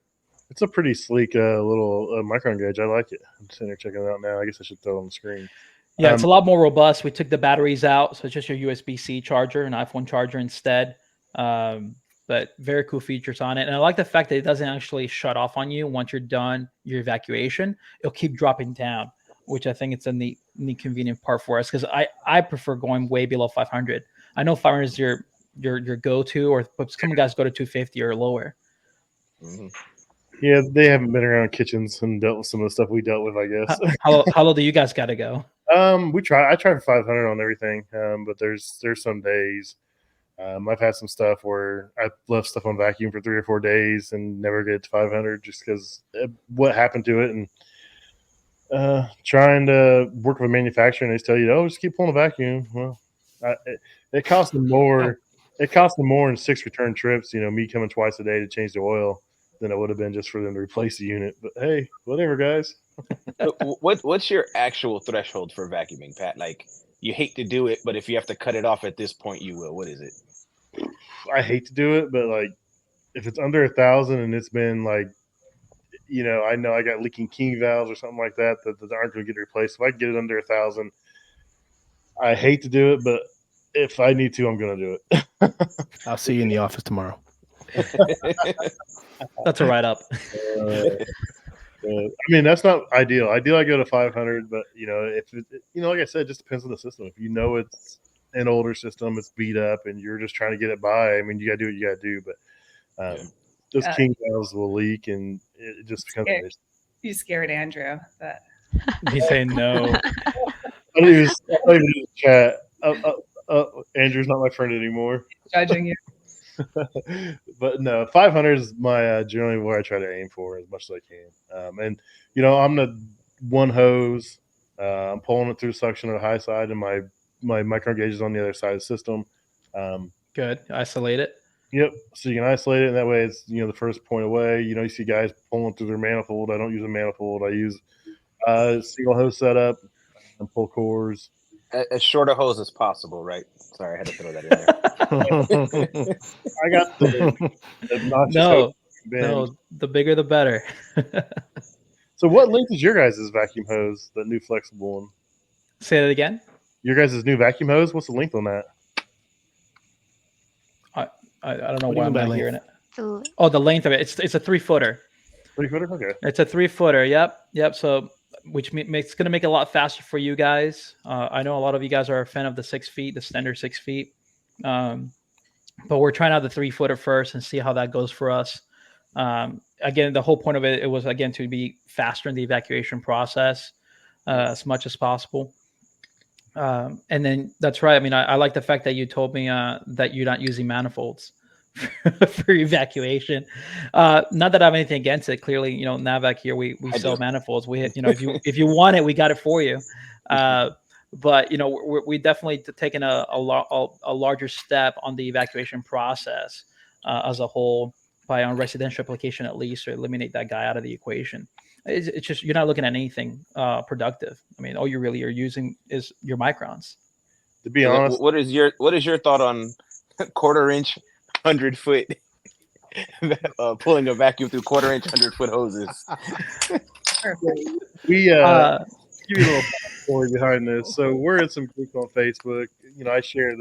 It's a pretty sleek little micron gauge. I like it. I'm sitting there checking it out now. I guess I should throw it on the screen. Yeah, it's a lot more robust. We took the batteries out, so it's just your USB-C charger, an iPhone charger instead. But very cool features on it. And I like the fact that it doesn't actually shut off on you once you're done your evacuation. It'll keep dropping down, which I think it's a neat convenient part for us because I prefer going way below 500. I know 500 is your go-to, but some guys go to 250 or lower. Mm-hmm. Yeah, they haven't been around kitchens and dealt with some of the stuff we dealt with, I guess. How low do you guys got to go? I try for 500 on everything, but there's some days. I've had some stuff where I left stuff on vacuum for 3 or 4 days and never get to 500 just because what happened to it. And trying to work with a manufacturer and they tell you, oh, just keep pulling the vacuum. Well, it costs them more. It costs them more in 6 return trips. Me coming twice a day to change the oil than it would have been just for them to replace the unit. But hey, whatever, guys. What's your actual threshold for vacuuming, Pat? Like, you hate to do it, but if you have to cut it off at this point, you will. What is it? I hate to do it, but like, if it's under 1,000 and it's been like, I know I got leaking king valves or something like that aren't going to get replaced. If I can get it under 1,000, I hate to do it, but if I need to, I'm going to do it. I'll see you in the office tomorrow. That's a write up. I mean, that's not ideal. Ideal, I go to 500, but if it, like I said, it just depends on the system. If it's an older system, it's beat up, and you're just trying to get it by, I mean, you got to do what you got to do. But those king valves will leak, and it just becomes. You scared Andrew. That He's saying no. I don't even use chat. Andrew's not my friend anymore. Judging you. But no, 500 is my generally where I try to aim for as much as I can. And I'm the one hose. I'm pulling it through suction on the high side, and my micro gauge is on the other side of the system. Good. Isolate it. Yep. So you can isolate it, and that way it's the first point away. You see guys pulling through their manifold. I don't use a manifold. I use single hose setup and pull cores. As short a hose as possible, right? Sorry, I had to throw that in there. I got the no, the bigger the better. So what length is your guys' vacuum hose, the new flexible one? Say that again. Your guys' new vacuum hose, what's the length on that? I don't know why I'm not hearing it. The- Oh, the length of it. It's a 3-footer. 3-footer? Okay. It's a 3-footer. Yep. So, which it's going to make it a lot faster for you guys. I know a lot of you guys are a fan of the 6 feet, the standard 6 feet. But we're trying out the 3-footer first and see how that goes for us. Again, the whole point of it was, again, to be faster in the evacuation process as much as possible. And then that's right. I mean, I like the fact that you told me that you're not using manifolds for evacuation. Not that I have anything against it. Clearly, NAVAC here, we sell manifolds. We, if you want it, we got it for you. But we definitely taken a larger step on the evacuation process as a whole by on residential application at least, to eliminate that guy out of the equation. It's just you're not looking at anything productive. I mean, all you really are using is your microns. To be honest, what is your thought on 1/4-inch 100-foot pulling a vacuum through 1/4-inch 100-foot hoses? We give you a little story behind this. So we're in some group on Facebook. I share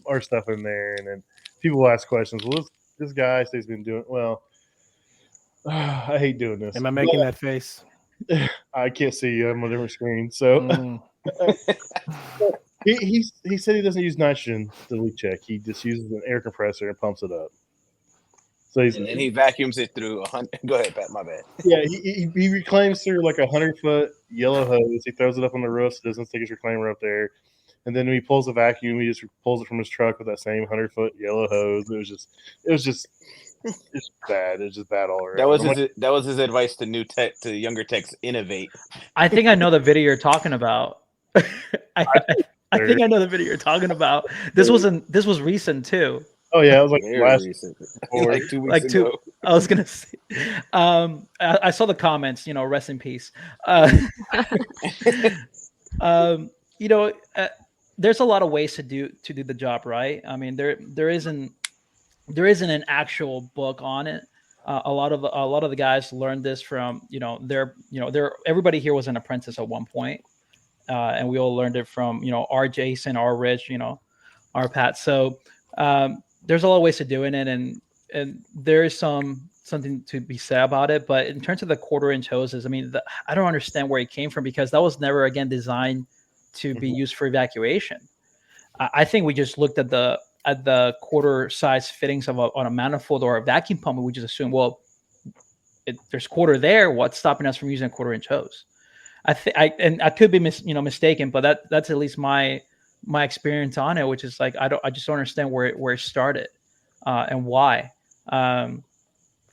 our stuff in there, and then people will ask questions. Well, this guy says he's been doing well. I hate doing this. Am I making that face? I can't see you. I'm on a different screen. So he said he doesn't use nitrogen to leak check. He just uses an air compressor and pumps it up. So and then he vacuums it through 100. Go ahead, Pat. My bad. Yeah, he reclaims through like 100-foot yellow hose. He throws it up on the roof, so doesn't stick his reclaimer up there. And then when he pulls the vacuum, he just pulls it from his truck with that same 100-foot yellow hose. It was just bad. It's just bad all around. That was his advice to younger techs: innovate. I think I know the video you're talking about. I think I know the video you're talking about. This was recent too. Oh yeah, it was like last recent. Like 2 weeks ago. I was gonna say. I saw the comments. Rest in peace. There's a lot of ways to do the job right. I mean, there isn't an actual book on it. A lot of the guys learned this from everybody here was an apprentice at one point, and we all learned it from our Jason, our Rich, our Pat. So there's a lot of ways to doing it, and there is something to be said about it. But in terms of the 1/4-inch hoses, I mean, I don't understand where it came from, because that was never again designed to be used for evacuation. I think we just looked at the quarter size fittings on a manifold or a vacuum pump, and we just assumed, well, there's quarter there. What's stopping us from using a 1/4 inch hose? I could be mistaken, but that's at least my experience on it, which is like I just don't understand where it started and why. And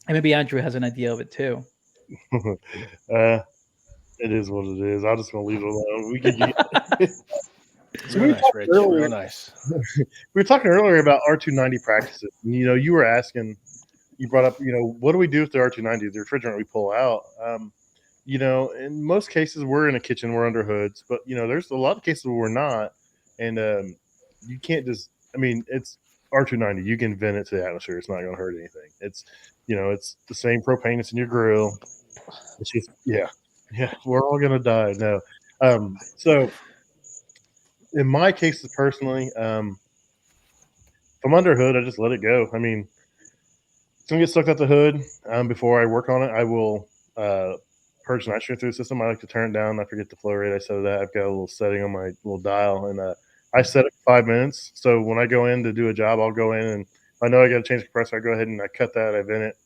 maybe Andrew has an idea of it too. It is what it is. I'm just gonna leave it alone. We could. So Real nice, Rich. Real nice. We were talking earlier about R290 practices. And, you were asking. You brought up, what do we do with the R290, the refrigerant we pull out? In most cases, we're in a kitchen, we're under hoods, but there's a lot of cases where we're not, and you can't just. I mean, it's R290. You can vent it to the atmosphere. It's not going to hurt anything. It's, it's the same propane that's in your grill. It's just, yeah, we're all going to die. No, so in my cases personally, if I'm under hood, I just let it go. I mean, it's going to get sucked out the hood. Before I work on it, I will purge nitrogen through the system. I like to turn it down. I forget the flow rate. I set that. I've got a little setting on my little dial, and I set it for 5 minutes. So when I go in to do a job, I'll go in, and if I know I got to change the compressor, I go ahead and I cut that. I vent it.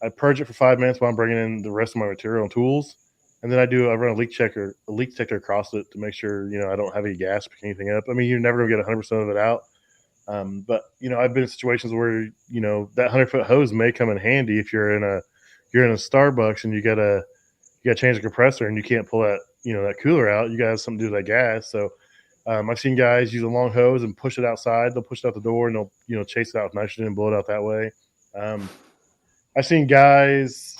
I purge it for 5 minutes while I'm bringing in the rest of my material and tools, and then I run a leak detector across it to make sure I don't have any gas picking anything up. I mean, you're never going to get 100% of it out. But I've been in situations where that 100-foot hose may come in handy if you're in a Starbucks and you gotta change the compressor and you can't pull that that cooler out. You gotta have something to do with that gas. So I've seen guys use a long hose and push it outside. They'll push it out the door and they'll chase it out with nitrogen and blow it out that way. I've seen guys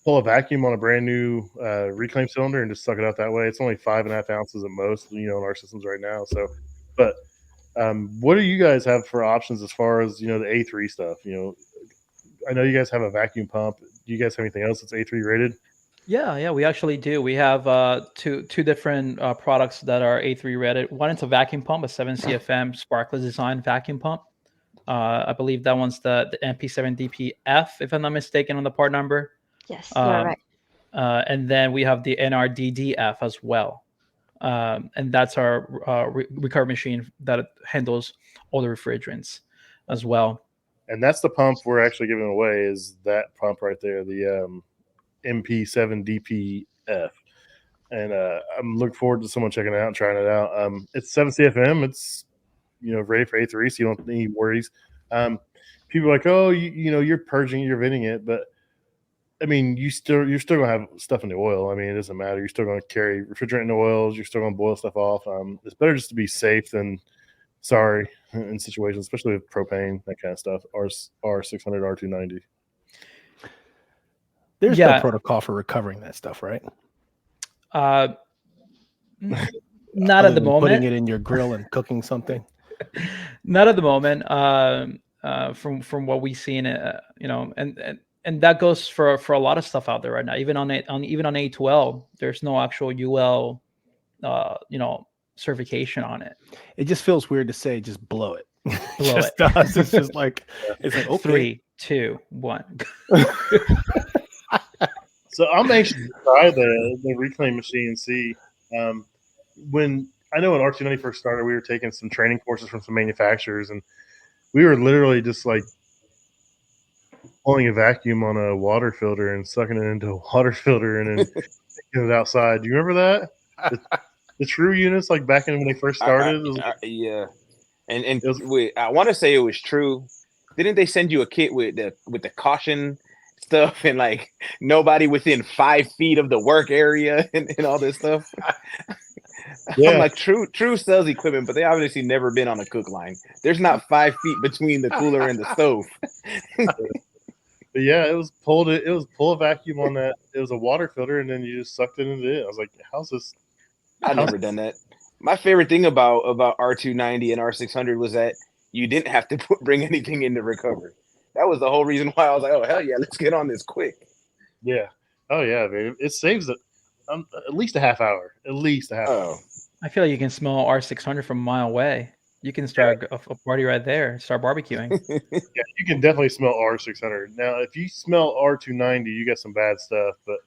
pull a vacuum on a brand new reclaim cylinder and just suck it out that way. It's only 5.5 ounces at most, in our systems right now. So, but what do you guys have for options as far as the A3 stuff? I know you guys have a vacuum pump. Do you guys have anything else that's A3 rated? Yeah, we actually do. We have two different products that are A3 rated. One is a vacuum pump, a 7 CFM sparkless design vacuum pump. I believe that one's the MP7DPF, if I'm not mistaken, on the part number. Yes, you're right. And then we have the NRDDF as well. And that's our recovery machine that handles all the refrigerants as well. And that's the pump we're actually giving away, is that pump right there, the MP7DPF. And I'm looking forward to someone checking it out and trying it out. It's 7 CFM. It's ready for A3, so you don't need worries. People are like, oh, you're purging, you're venting it, but I mean, you're still gonna have stuff in the oil. I mean, it doesn't matter. You're still gonna carry refrigerant in the oils. You're still gonna boil stuff off. It's better just to be safe than sorry in situations, especially with propane, that kind of stuff. R600, R290. There's no protocol for recovering that stuff, right? Not at the moment. Putting it in your grill and cooking something. Not at the moment. From what we've seen, and that goes for a lot of stuff out there right now. Even on A2L, there's no actual UL, certification on it. It just feels weird to say just blow it. Blow it. Does. It's just like okay. 3, 2, 1. So I'm anxious to try the reclaim machine and see. When R290 first started, we were taking some training courses from some manufacturers, and we were literally just like pulling a vacuum on a water filter and sucking it into a water filter and then taking it outside. Do you remember that? The true units, like back in when they first started? Yeah. And I want to say it was true. Didn't they send you a kit with the caution stuff and like nobody within 5 feet of the work area and all this stuff? Yeah. I'm like, true sells equipment, but they obviously never been on a cook line. There's not 5 feet between the cooler and the stove. But yeah, it was pull a vacuum on that. It was a water filter, and then you just sucked it into it. I was like, how's this? I've never done that. My favorite thing about R290 and R600 was that you didn't have to bring anything in to recover. That was the whole reason why I was like, oh, hell yeah, let's get on this quick. Yeah. Oh, yeah, man. It saves it at least a half hour. At least a half hour. I feel like you can smell R600 from a mile away. You can start a party right there. Start barbecuing. Yeah, you can definitely smell R600. Now, if you smell R290, you got some bad stuff, but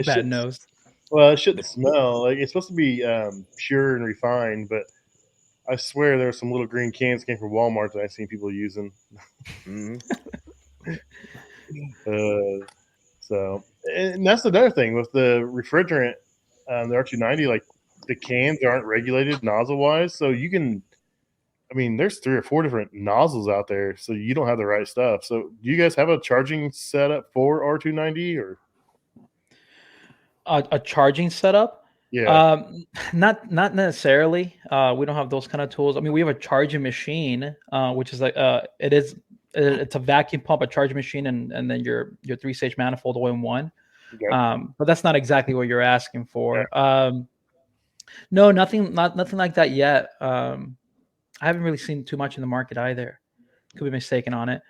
bad nose. Well, it shouldn't smell like it's supposed to be pure and refined, but I swear there are some little green cans came from Walmart that I've seen people using. Mm-hmm. So, and that's another thing with the refrigerant, the R290. Like the cans aren't regulated nozzle wise, so you can. I mean, there's 3 or 4 different nozzles out there, so you don't have the right stuff. So, do you guys have a charging setup for R290 or? A charging setup? Yeah. Not necessarily. We don't have those kind of tools. I mean, we have a charging machine, which is like it's a vacuum pump, a charging machine, and then your 3-stage manifold all in one. Okay. But that's not exactly what you're asking for. No, nothing like that yet. I haven't really seen too much in the market either. Could be mistaken on it.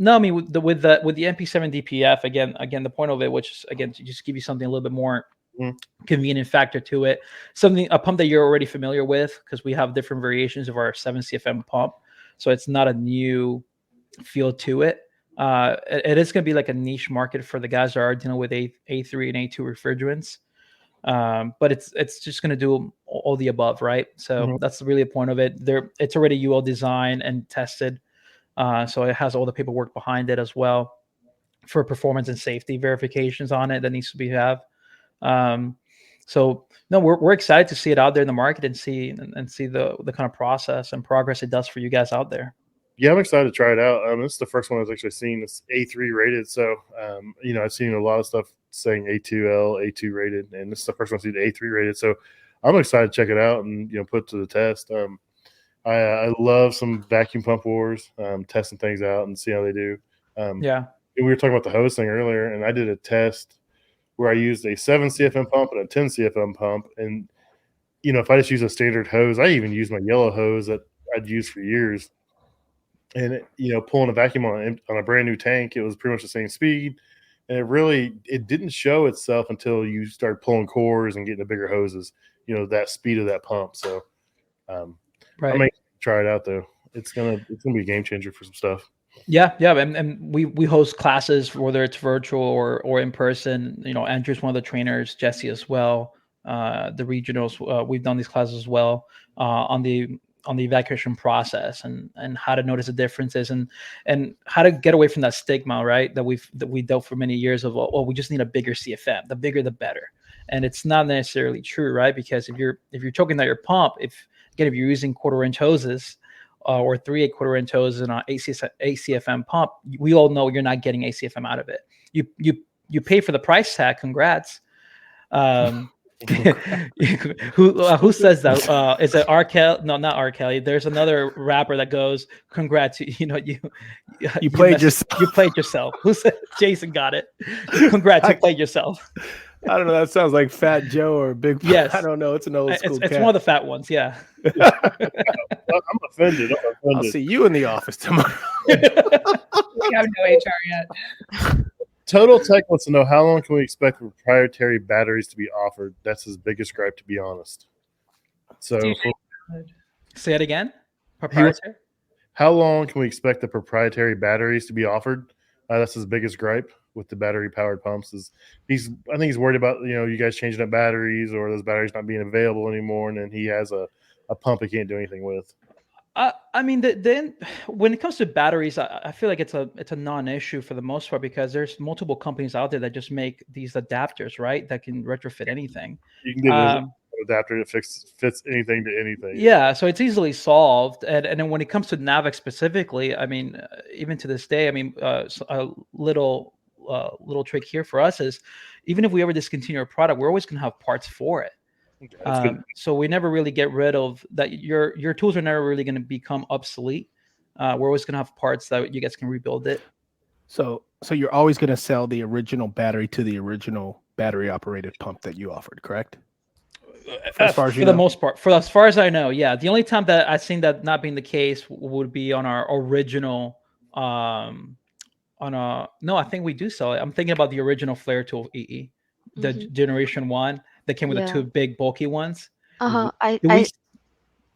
No, I mean with the MP7 DPF again the point of it, which is again to just give you something a little bit more convenient factor to it, a pump that you're already familiar with, because we have different variations of our 7 CFM pump, so it's not a new feel to it. It is going to be like a niche market for the guys that are dealing with A3 and A2 refrigerants. But it's just going to do all the above, right? So that's really the point of it. It's already UL designed and tested, so it has all the paperwork behind it as well for performance and safety verifications on it that needs to be have. So no, we're excited to see it out there in the market and see the kind of process and progress it does for you guys out there. Yeah, I'm excited to try it out. This is the first one I've actually seen. It's A3 rated, so I've seen a lot of stuff saying A2L, A2 rated, and this is the first one I've seen A3 rated. So I'm excited to check it out and put it to the test. I love some vacuum pump wars, testing things out and see how they do. We were talking about the hose thing earlier, and I did a test where I used a 7 CFM pump and a 10 CFM pump, and if I just use a standard hose, I even use my yellow hose that I'd used for years. And pulling a vacuum on a brand new tank, it was pretty much the same speed, and it didn't show itself until you start pulling cores and getting the bigger hoses. That speed of that pump. So, right. I may try it out though. It's gonna be a game changer for some stuff. Yeah, and we host classes, whether it's virtual or in person. Andrew's one of the trainers, Jesse as well. The regionals, we've done these classes as well on the evacuation process and how to notice the differences and how to get away from that stigma, right? That we dealt for many years of, we just need a bigger CFM, the bigger the better. And it's not necessarily true, right? Because if you're choking out your pump, if you're using 1/4-inch hoses or 3 8/4-inch hoses in an ACFM pump, we all know you're not getting ACFM out of it. You pay for the price tag. Congrats. Who says that? Is it R. Kelly? No, not R. Kelly. There's another rapper that goes, "Congrats, you played yourself. You played yourself." Who said? Jason got it. Congrats, you played yourself. I don't know. That sounds like Fat Joe or Big. Yes, I don't know. It's an old school. It's one of the fat ones. Yeah. I'm offended. I'll see you in the office tomorrow. We have no HR yet. Total Tech wants to know, how long can we expect proprietary batteries to be offered? That's his biggest gripe, to be honest. So, say it again. Proprietary. How long can we expect the proprietary batteries to be offered? That's his biggest gripe with the battery-powered pumps. I think he's worried about you guys changing up batteries or those batteries not being available anymore, and then he has a pump he can't do anything with. I mean, then when it comes to batteries, I feel like it's a non-issue for the most part, because there's multiple companies out there that just make these adapters, right? That can retrofit anything. You can get an adapter that fits anything to anything. Yeah, so it's easily solved. And then when it comes to NAVAC specifically, I mean, even to this day, I mean, a little trick here for us is, even if we ever discontinue a product, we're always going to have parts for it. So we never really get rid of that. Your tools are never really going to become obsolete. We're always going to have parts that you guys can rebuild it. So you're always going to sell the original battery to the original battery operated pump that you offered, correct? As far as you know? The most part, as far as I know, yeah. The only time that I've seen that not being the case would be on our original. No, I think we do sell it. I'm thinking about the original Flare tool EE, the Generation 1. That came with the 2 big bulky ones. I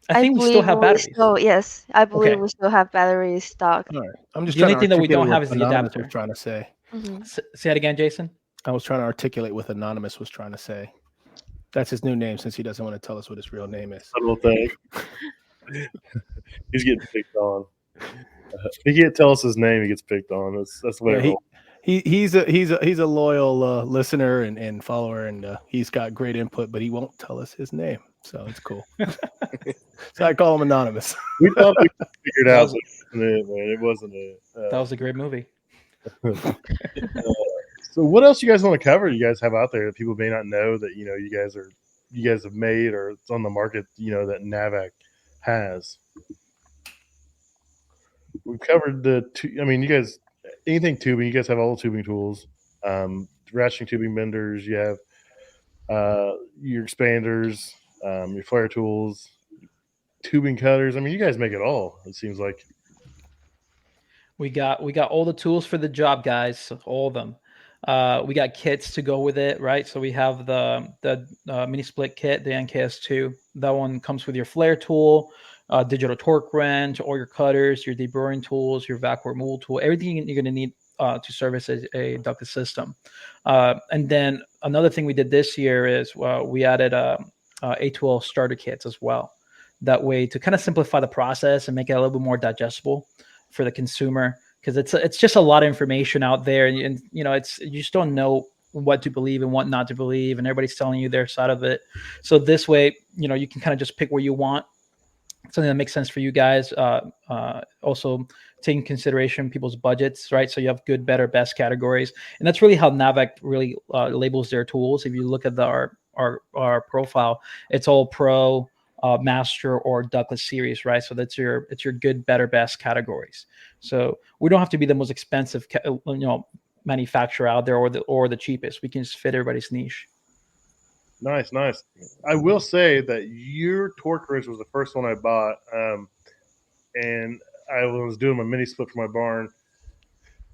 think we still have batteries. Yes, I believe we still have batteries stock. All right. I'm just the only thing that we don't have is the adapter. Was trying to say. Say that again, Jason. I was trying to articulate what Anonymous was trying to say. That's his new name, since he doesn't want to tell us what his real name is. Little thing. He's getting picked on. He can't tell us his name. He gets picked on. That's the way it rolls. He's a loyal listener and follower, and he's got great input, but he won't tell us his name, so it's cool. So I call him anonymous. We thought we figured out, but it wasn't it. That was a great movie. So what else you guys want to cover? You guys have out there that people may not know that you guys have made or it's on the market. That NAVAC has. We covered you guys anything tubing. You guys have all the tubing tools, ratcheting tubing benders. You have your expanders, your flare tools, tubing cutters. I mean, you guys make it all. It seems like we got all the tools for the job, guys. All of them. We got kits to go with it, right? So we have the mini split kit, the NKS2. That one comes with your flare tool, digital torque wrench, all your cutters, your deburring tools, your vacuum removal tool, everything you're going to need to service a ducted system. And then another thing we did this year is we added A2L starter kits as well. That way to kind of simplify the process and make it a little bit more digestible for the consumer, because it's just a lot of information out there, and you just don't know what to believe and what not to believe, and everybody's telling you their side of it. So this way, you can kind of just pick where you want something that makes sense for you guys. Also taking consideration people's budgets, right? So you have good, better, best categories, and that's really how NAVAC really labels their tools. If you look at our profile, it's all pro, master, or ductless series, right? So it's your good, better, best categories. So we don't have to be the most expensive manufacturer out there or the cheapest. We can just fit everybody's niche. Nice. I will say that your torque wrench was the first one I bought, and I was doing my mini split for my barn.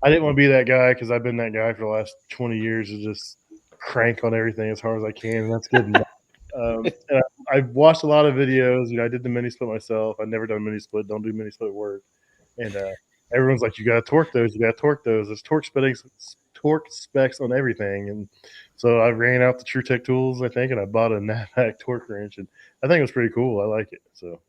I didn't want to be that guy because I've been that guy for the last 20 years to just crank on everything as hard as I can, and that's good enough. And I've watched a lot of videos. I did the mini split myself. I've never done a mini split. Don't do mini split work. And everyone's like, you got to torque those. You got to torque those. There's torque specs on everything. And so I ran out the TrueTech tools, I think, and I bought a NAVAC torque wrench. And I think it was pretty cool. I like it. So.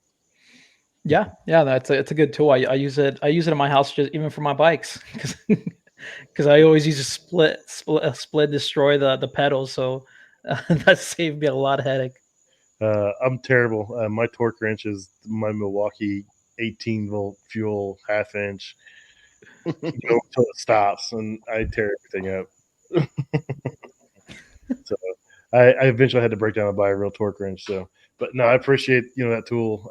Yeah, it's a good tool. I use it in my house just even for my bikes because I always use a split destroy the pedals. So that saved me a lot of headache. I'm terrible. My torque wrench is my Milwaukee 18-volt fuel half-inch. Go until it stops, and I tear everything up. So I eventually had to break down and buy a real torque wrench. So, but no, I appreciate that tool.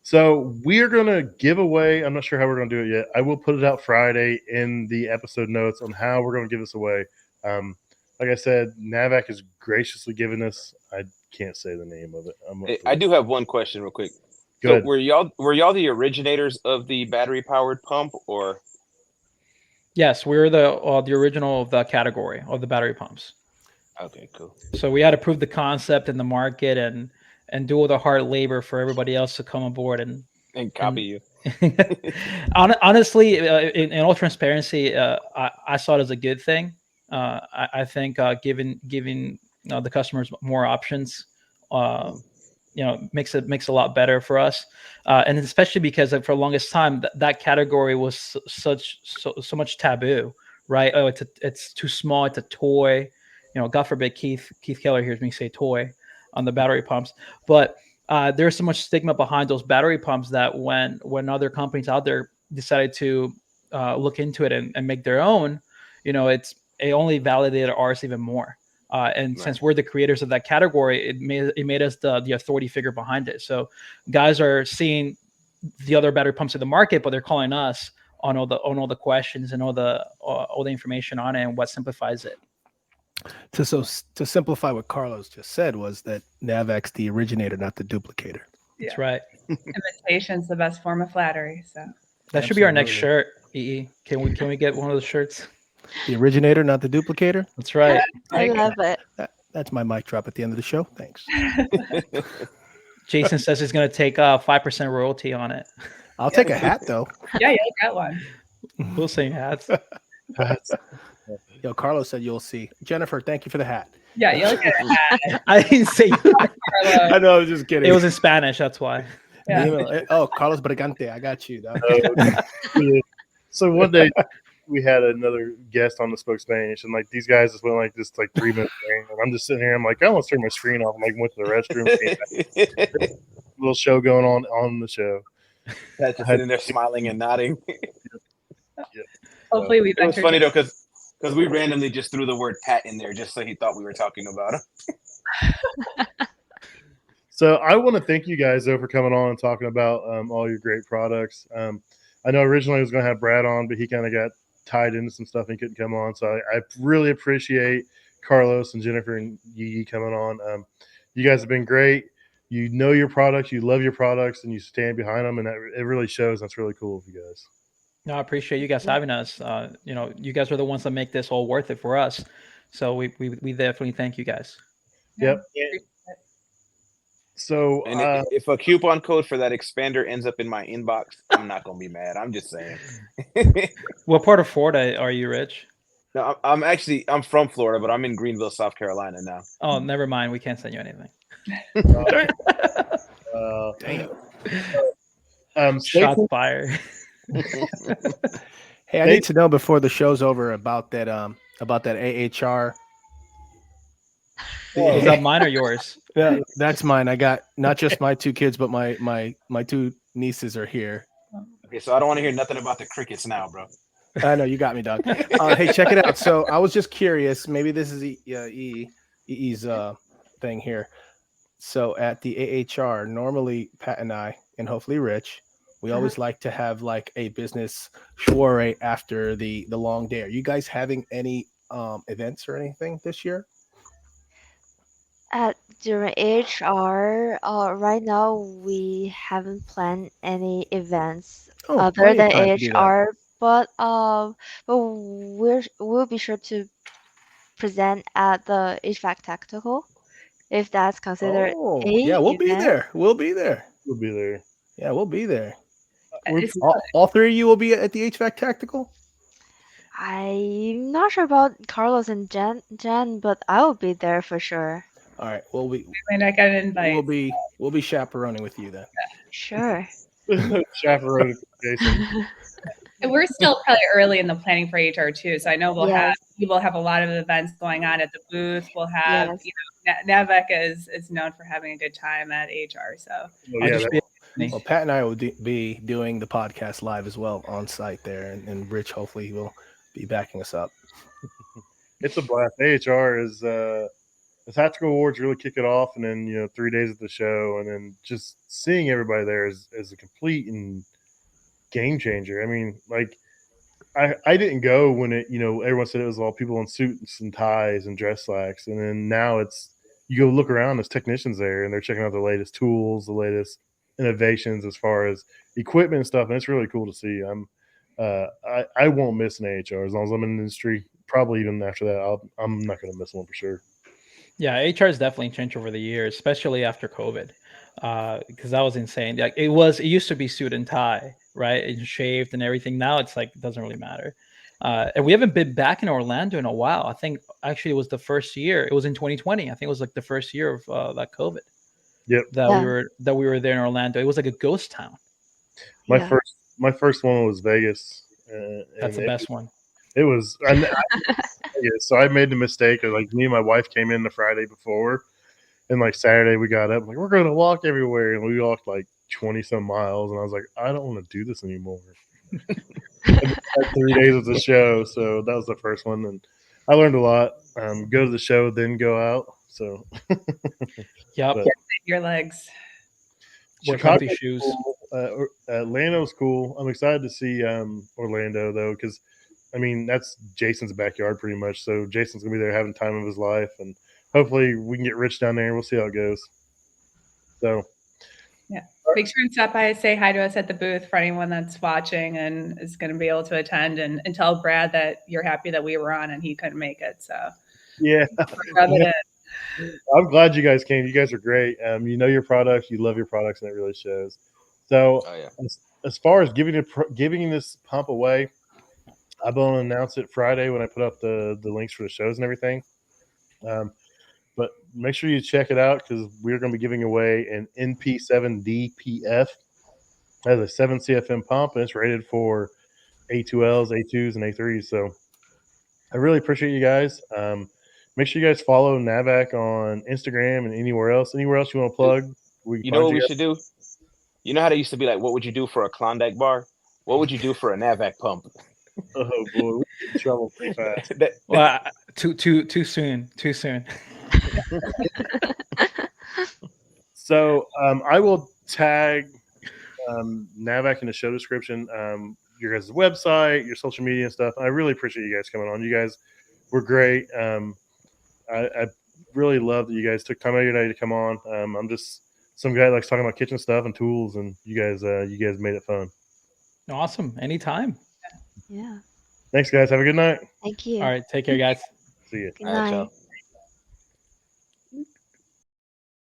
So we're gonna give away. I'm not sure how we're gonna do it yet. I will put it out Friday in the episode notes on how we're gonna give this away. Like I said, NAVAC has graciously given us. I can't say the name of it. I do have one question real quick. Go So were y'all the originators of the battery powered pump, or? Yes, we're the original of the category of the battery pumps. Okay, cool. So we had to prove the concept in the market and do all the hard labor for everybody else to come aboard and copy you. Honestly, in all transparency, I saw it as a good thing. I think giving the customers more options, makes it a lot better for us, and especially because for the longest time that category was so much taboo, right? Oh, it's too small. It's a toy. God forbid Keith Keller hears me say toy on the battery pumps, but there's so much stigma behind those battery pumps that when other companies out there decided to look into it and make their own, it only validated ours even more. And since we're the creators of that category, it made us the authority figure behind it. So guys are seeing the other battery pumps in the market, but they're calling us on all the questions and all the information on it and what simplifies it. To simplify what Carlos just said was that NAVAC's the originator, not the duplicator. That's right. Imitation's the best form of flattery. So that should be our next shirt. Yiyi, can we get one of those shirts? The originator, not the duplicator. That's right. I love it. That's my mic drop at the end of the show. Thanks. Jason says he's going to take 5% royalty on it. I'll take a hat though. Yeah, you'll get one. We'll say hats. Yo, Carlos said you'll see. Jennifer, thank you for the hat. Yeah, you'll get a hat. I didn't say. I know, I was just kidding. It was in Spanish. That's why. Yeah. Email. Oh, Carlos Brigante, I got you. Dog. Yeah. So one day we had another guest on that spoke Spanish, and like these guys just went like this like 3 minutes thing, and I'm just sitting here. I'm like, I want to turn my screen off. I'm like, went to the restroom. Came back, little show going on the show. Pat just sitting there smiling and nodding. Hopefully we've It was funny entertained. though, because we randomly just threw the word Pat in there just so he thought we were talking about him. So I want to thank you guys though for coming on and talking about all your great products. I know originally I was going to have Brad on, but he kind of got tied into some stuff and he couldn't come on. So I really appreciate Carlos and Jennifer and Yiyi coming on. You guys have been great. You know your products, you love your products, and you stand behind them, and it really shows. That's really cool of you guys. No, I appreciate you guys having us. You guys are the ones that make this all worth it for us. So we definitely thank you guys. Yep. So And if a coupon code for that expander ends up in my inbox, I'm not gonna be mad. I'm just saying. What part of Florida are you, Rich? No, I'm from Florida, but I'm in Greenville, South Carolina now. Oh, never mind. We can't send you anything. Damn. Shots fired. Hey, I need to know before the show's over about that AHR. Is that mine or yours? Yeah, that's mine. I got not just my 2 kids, but my 2 nieces are here. Okay, so I don't want to hear nothing about the crickets now, bro. I know you got me, dog. Hey, check it out. So I was just curious. Maybe this is EE's thing here. So at the AHR, normally Pat and I, and hopefully Rich, we always like to have like a business soiree after the long day. Are you guys having any events or anything this year? During HR, right now we haven't planned any events other plenty of than time to do that. HR, but we'll be sure to present at the HVAC Tactical, if that's considered Oh, a yeah, we'll be event. there. We'll be there. We'll be there. Yeah, we'll be there. It's- All 3 of you will be at the HVAC Tactical? I'm not sure about Carlos and Jen, but I will be there for sure. All right. Well, we might not get an invite. we'll be chaperoning with you then. Sure. Chaperone Jason. And we're still probably early in the planning for HR too. So I know we'll have a lot of events going on at the booth. We'll have, NAVAC is known for having a good time at HR. So Well, Pat and I will be doing the podcast live as well on site there, and Rich hopefully will be backing us up. It's a blast. AHR is the Tactical Awards really kick it off, and then 3 days at the show, and then just seeing everybody there is a complete and game changer. I mean, like I didn't go when it everyone said it was all people in suits and ties and dress slacks, and then now it's you go look around, there's technicians there, and they're checking out the latest tools, the latest innovations as far as equipment and stuff, and it's really cool to see. I won't miss an AHR as long as I'm in the industry. Probably even after that, I'm not going to miss one for sure. Yeah, HR has definitely changed over the years, especially after COVID, because that was insane. Like it used to be suit and tie, right, and shaved and everything. Now it's like it doesn't really matter. And we haven't been back in Orlando in a while. I think actually it was the first year. It was in 2020. I think it was like the first year of that COVID. Yep. That we were there in Orlando. It was like a ghost town. My first one was Vegas. That's the best one. It was. So I made the mistake of like me and my wife came in the Friday before, and like Saturday we got up like we're going to walk everywhere, and we walked like 20 some miles, and I was like, I don't want to do this anymore. 3 days of the show, so that was the first one, and I learned a lot. Go to the show, then go out. So yep, your legs. Chicago shoes. Cool. Atlanta's cool. I'm excited to see Orlando though, because I mean that's Jason's backyard pretty much. So Jason's gonna be there having time of his life, and hopefully we can get Rich down there. We'll see how it goes. So make sure and stop by and say hi to us at the booth for anyone that's watching and is going to be able to attend, and tell Brad that you're happy that we were on and he couldn't make it. So I'm glad you guys came. You guys are great. You know your products, you love your products, and it really shows. So as far as giving this pump away, I'm going to announce it Friday when I put up the links for the shows and everything. But make sure you check it out because we're going to be giving away an NP7DPF. That is a 7 CFM pump, and it's rated for A2Ls, A2s, and A3s. So I really appreciate you guys. Make sure you guys follow NAVAC on Instagram and anywhere else. Anywhere else you want to plug? You know what we should do? You know how they used to be like, what would you do for a Klondike bar? What would you do for a NAVAC pump? Oh boy, we get in trouble pretty fast. Well, too soon. Too soon. So I will tag NAVAC in the show description, your guys' website, your social media and stuff. I really appreciate you guys coming on. You guys were great. I really love that you guys took time out of your day to come on. I'm just some guy that likes talking about kitchen stuff and tools, and you guys made it fun. Awesome. Anytime. Yeah. Thanks, guys. Have a good night. Thank you. All right. Take care, guys. See you. Good All right, night. y'all.